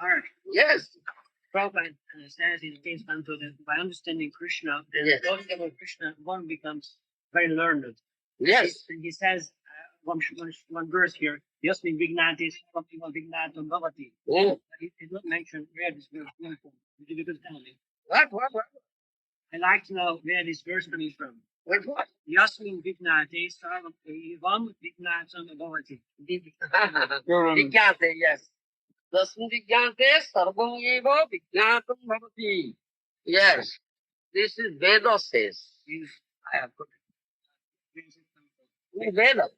Alright. Yes. Prabhupada says in James Panto that by understanding Krishna and Yes. talking about Krishna, one becomes very learned. Yes. And he says one verse here, Yasmin Vignati Sarvapima Vignatam Bhavati. Mm. He did not mention where this verse came from. Would you could tell me? What? I'd like to know where this verse coming from. What? Yasmin Vignati Sarvapima Vignatam Bhavati. Vijnate, yes. Tasmin vijnate sarvam eva vijnatam bhavati. Yes. This is Veda says. I have put it. Veda.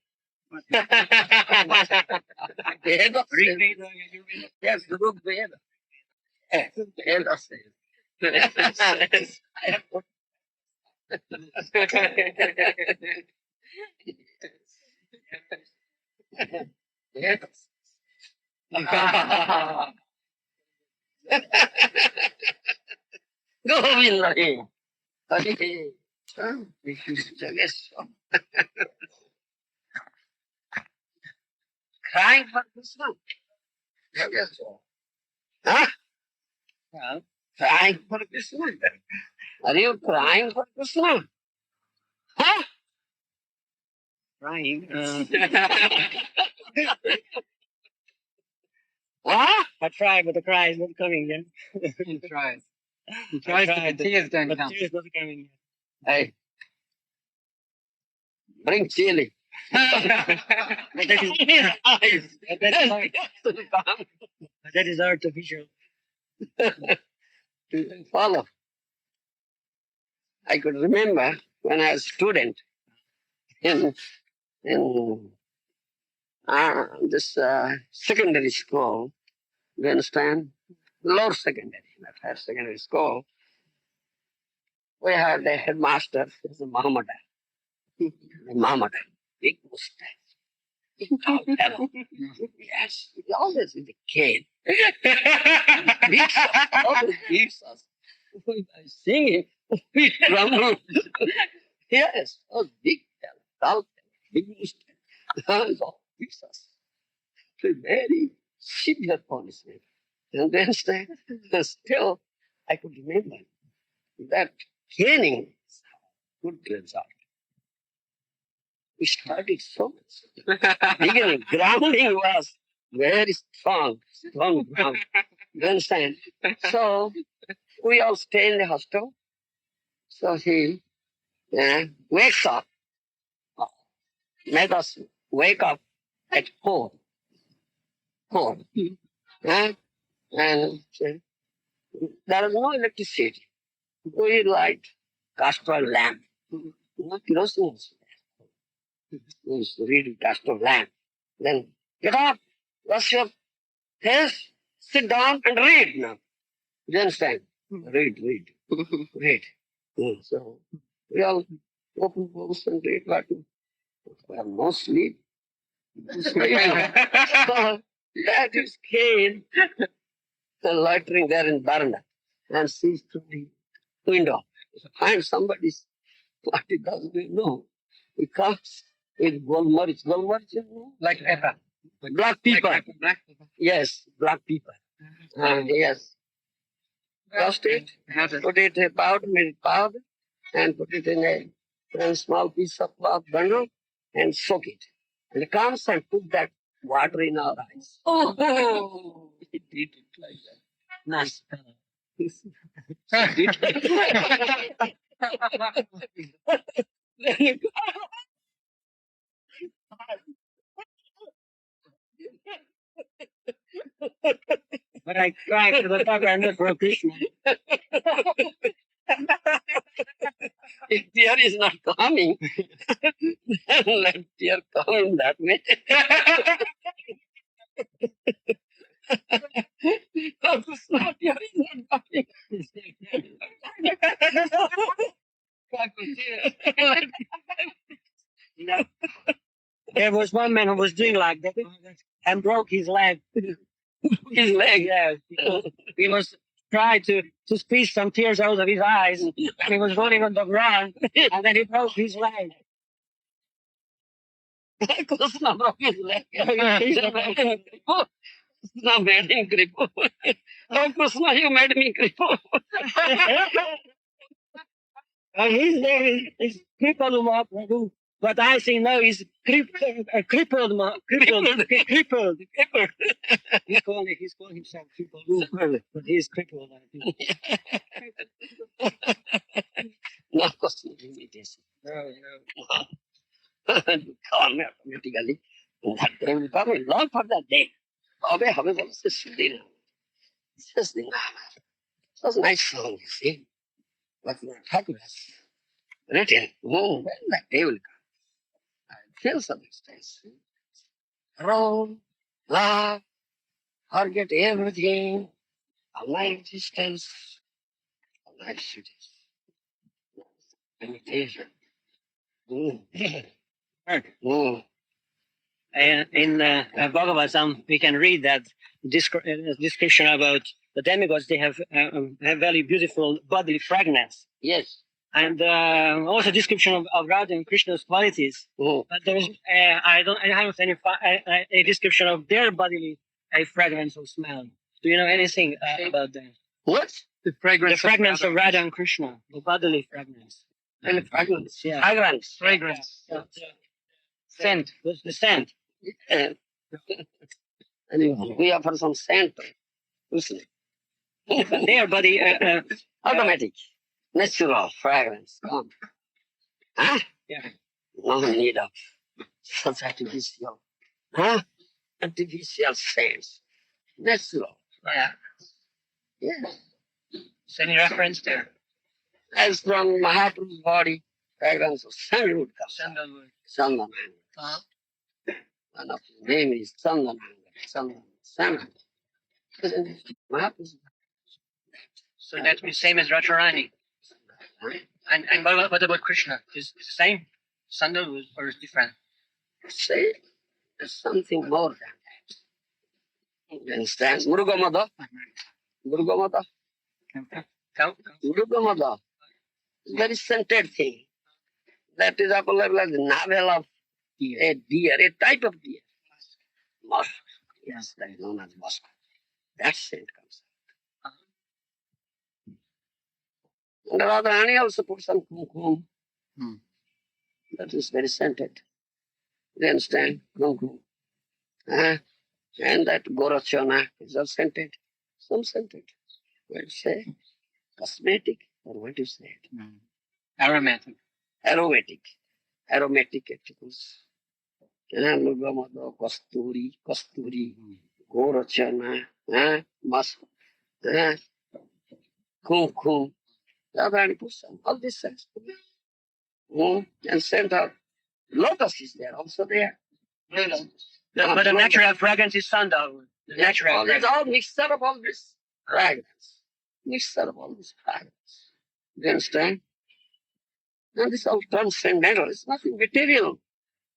Veda says. Yes, the book Veda. Yes, Veda says. I have put Veda says. Govinda. Hari. This is Jageswar. Crying for Krishna. Jageswar. Huh? Yeah. Crying for Krishna. Are you crying for Krishna? Huh? Crying. Huh? I try, but the cry is not coming yet. He tries. He I tries to, tried, the tears don't but come. tears not coming yet. Hey, bring chili. But that is, Eyes. but that is artificial. To follow. I could remember when I was a student in this secondary school. You understand? Lower secondary, not higher secondary school. We had a headmaster, he was a Maharaja. Big mustache. Big tall fellow. Yes, he always is a kid. Beats us, always beats us. I sing him, we tremble. Yes, oh, big fellow, tall fellow, big mustache. He always beats us. It's a very severe punishment. You understand? Still, I could remember that training is good result. We studied so much. Beginning, grounding was very strong ground. You understand? So, we all stay in the hostel. So he wakes up, made us wake up at 4. And there is no electricity. We light castor lamp. No kerosene. We used to read castor lamp. Then get up, wash your Yes, sit down and read now. You understand? Read. Read. So we all open books and read, but we have no sleep. Relatives came and loitering there in Baranda and sees through the window. Find somebody's what he does, we know. He comes with golmarich. Golmarich, you know? Like pepper. Black people. Black pepper. Yes, black people. Yes. Roast it, put it in powder, made it powder, and put it in a small piece of cloth bundle and soak it. And it comes and put that water in our eyes. Oh, he did it like that. Nice fellow. But I cried to the doctor and for Krishna. If tear is not coming, then let tear come in that way. Of course not, tear is not coming. There was one man who was doing like that and broke his leg. His leg. Yeah. He was trying to squeeze some tears out of his eyes. And he was rolling on the ground and then he broke his leg. Krishna broke his leg. Krishna made him cripple. Oh, Krishna, you made me cripple. And his name is Crippled Mahaprabhu. But I think now he's crippled. Crippled. He's calling himself crippled, but he's crippled. I think. No, Krishna, it is. No. Call me automatically. That day will come and long for that day. Obey, how was this dinner? Just the It was a nice song, you see. But Thakur has written, when that day will come, I feel some expense. Roam, laugh, forget everything, of my existence, of my cities. Meditation. And in Bhagavatam, we can read that description about the demigods. They have very beautiful bodily fragrance. Yes. And also description of Radha and Krishna's qualities. Oh. But there is, I haven't any a description of their bodily fragrance or smell. Do you know anything about that? What? The fragrance of Radha and Krishna, the bodily fragrance. And fragrance. Yeah. Fragrance. Fragrance. Yeah. Scent. The scent. Yeah. Anyway, we offer some scent. Listen. Their body. Automatic. Natural fragrance. Come. Huh? Yeah. No need of such artificial. Huh? Artificial scents. Natural. Yeah. Yes. Is any reference there? As from Mahaprabhu's body, fragrance of sandalwood comes. Sandalwood. Sandan. One of his name is Sandan. Sandan. Mahaprabhu's. So that means same as Radharani. And what about Krishna? Is it the same? Sandalwood or is it different? Say, there's something more than that. You understand? Murugamada. Murugamada. Murugamada. Very scented thing. That is available as a navel of a deer, a type of deer. Musk. Yes, that is known as musk. That scent comes out. And Radharani also put some kumkum. That is very scented. You understand? Kumkum. And that Gorachana is all scented. Some scented. What do you say? Cosmetic, or what do you say? Aromatic. Aromatic. Aromatic articles. Mugamada, Kasturi, Gorachana, Musk, Kumkum. Radharani put some. All this scents. And sent out. Lotus is there, also there. But the natural fragrance is sandalwood. natural. It's all mixture of all this fragrance. Mixture of all this fragrance. Do you understand? And this all transcendental. It's nothing material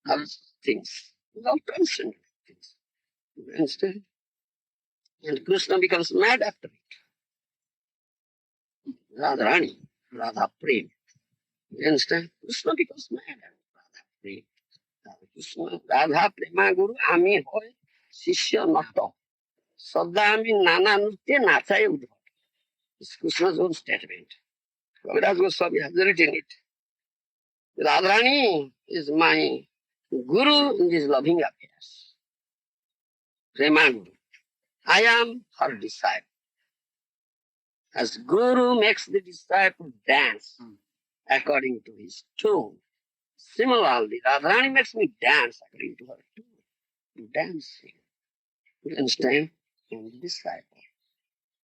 of things. It's all transcendental things. Do you understand? And Krishna becomes mad after it. Radharani, Radha Prem. You understand? Krishna becomes mad after Radha Prem. Krishna, Radha Prema Guru, Ami hoy, Shishya Nato. Sadda Ami Nana Nutya Nachay Udva. It's Krishna's own statement. Kaviraj Goswami has written it. Radharani is my Guru in these loving affairs. Prema Guru. I am her disciple. As Guru makes the disciple dance according to his tune, similarly, Radharani makes me dance according to her tune. Dancing. You understand? I'm the disciple.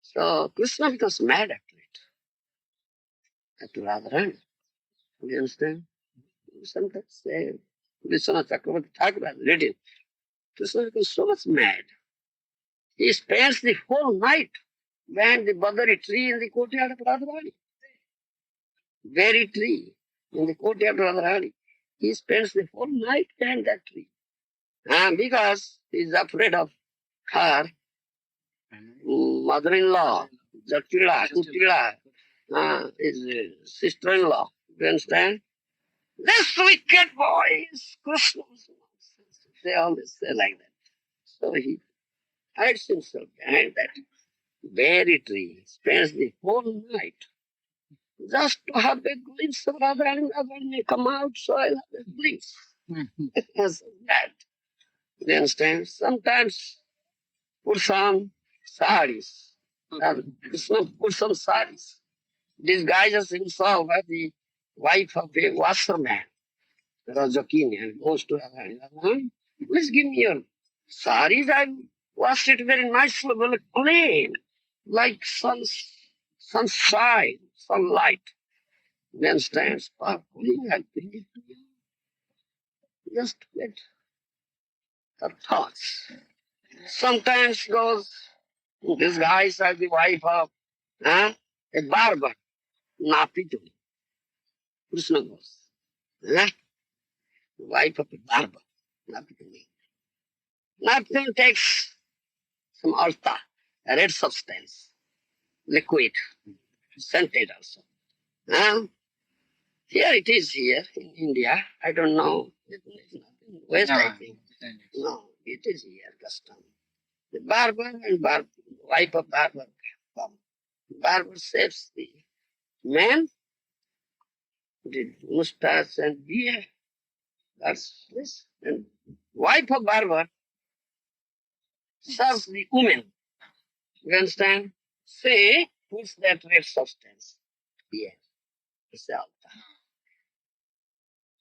So Krishna becomes mad after it. After Radharani. You understand? Sometimes say, Vishwanath Chakravarti Thakur has written, Krishna becomes so much mad. He spends the whole night behind the Badari tree in the courtyard of Radharani. Very tree in the courtyard of Radharani. He spends the whole night behind that tree. Because he is afraid of her mother-in-law, Jatila, Kutila, his sister-in-law. Do you understand? This wicked boy is Krishna. They always say like that. So he hides himself behind that very tree, spends the whole night just to have a glimpse of Radharani. Radharani may come out, so I'll have a glimpse. As that. You understand? Sometimes put some saris. Krishna put some saris. Disguises himself as the wife of a washerman, Rajakini, and goes to Radharani. Radharani, please give me your saris. I washed it very nicely, very clean, like sunshine, sunlight. You understand? Sparkling. I bring it to you. Just let her thoughts. Sometimes goes, this guy is the wife of a barber, Napitu. Krishna goes, wife of a barber, Napitu. Napitu takes some alta, a red substance, liquid, scented also. Here it is here in India. I don't know. It's not in West, I think. No, it is here custom. The barber and wife of barber come. Barber saves the man, the mustache and beard. That's this. And wife of barber serves the woman. You understand? She puts that red substance here. It's the altar.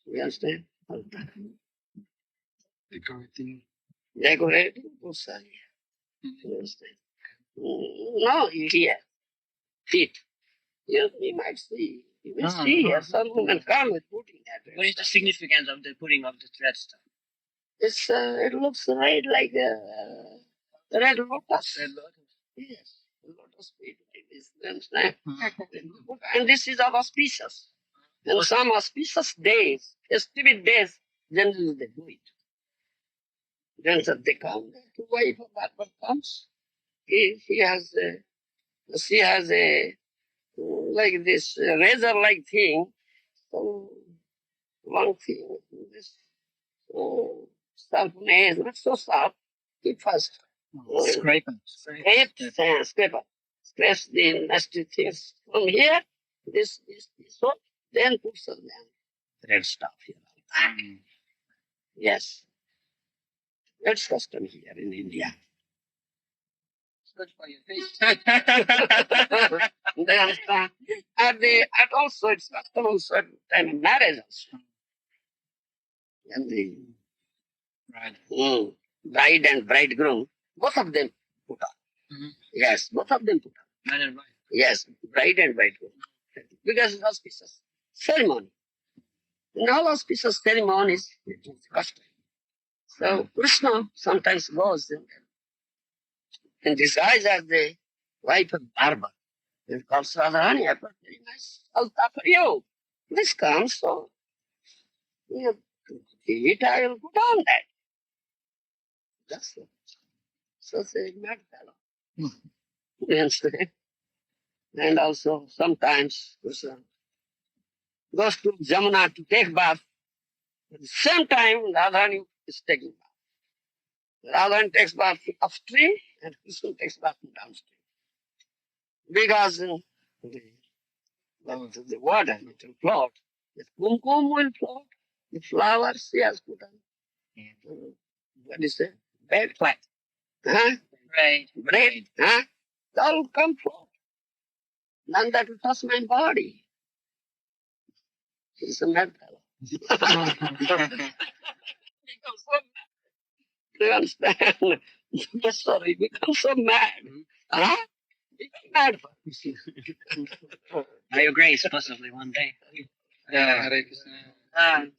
You understand? Altar. Decorating puts her here. You understand? No, here. Feet. You might see. You may see here. Some women come with putting that. What is the significance of the putting of the red stuff? It's, it looks red like a red lotus. Red lotus. Yes, lotus feet like this. You understand? And this is auspicious. And some auspicious days, festive days, generally they do it. Then they come, the wife of barber comes. She has a like this razor-like thing, so long thing. This sharp nails, not so sharp. He first Scraper. scrapes the nasty things from here. This one, then puts on the red stuff here. Yes, that's custom here in India. Good for your face. And also it's custom also at time of marriage also. And the bride and bridegroom, both of them put on. Yes, both of them put on. Man and wife. Yes, bride and bridegroom. Because it's auspicious ceremony. In all auspicious ceremonies, it is custom. So Krishna sometimes goes in in disguise as the wife of barber. It comes Radharani, I put very nice altar for you. This comes, so you eat, I will put on that. That's it. So say, mad fellow. You understand? And also sometimes Krishna goes to Jamuna to take bath. At the same time, Radharani is taking bath. Radharani takes bath upstream and Krishna takes bath downstream. Because the water, it will float. The kumkum will float. The flowers she has put on. What is it? Bed? What? Huh? Bread? Huh? They all come float. None that will touch my body. He's a mad fellow. Become so mad. Do you understand? Yes, sorry, become so mad. Huh? Become mad for By your grace, possibly one day. Yeah, Hare Krishna.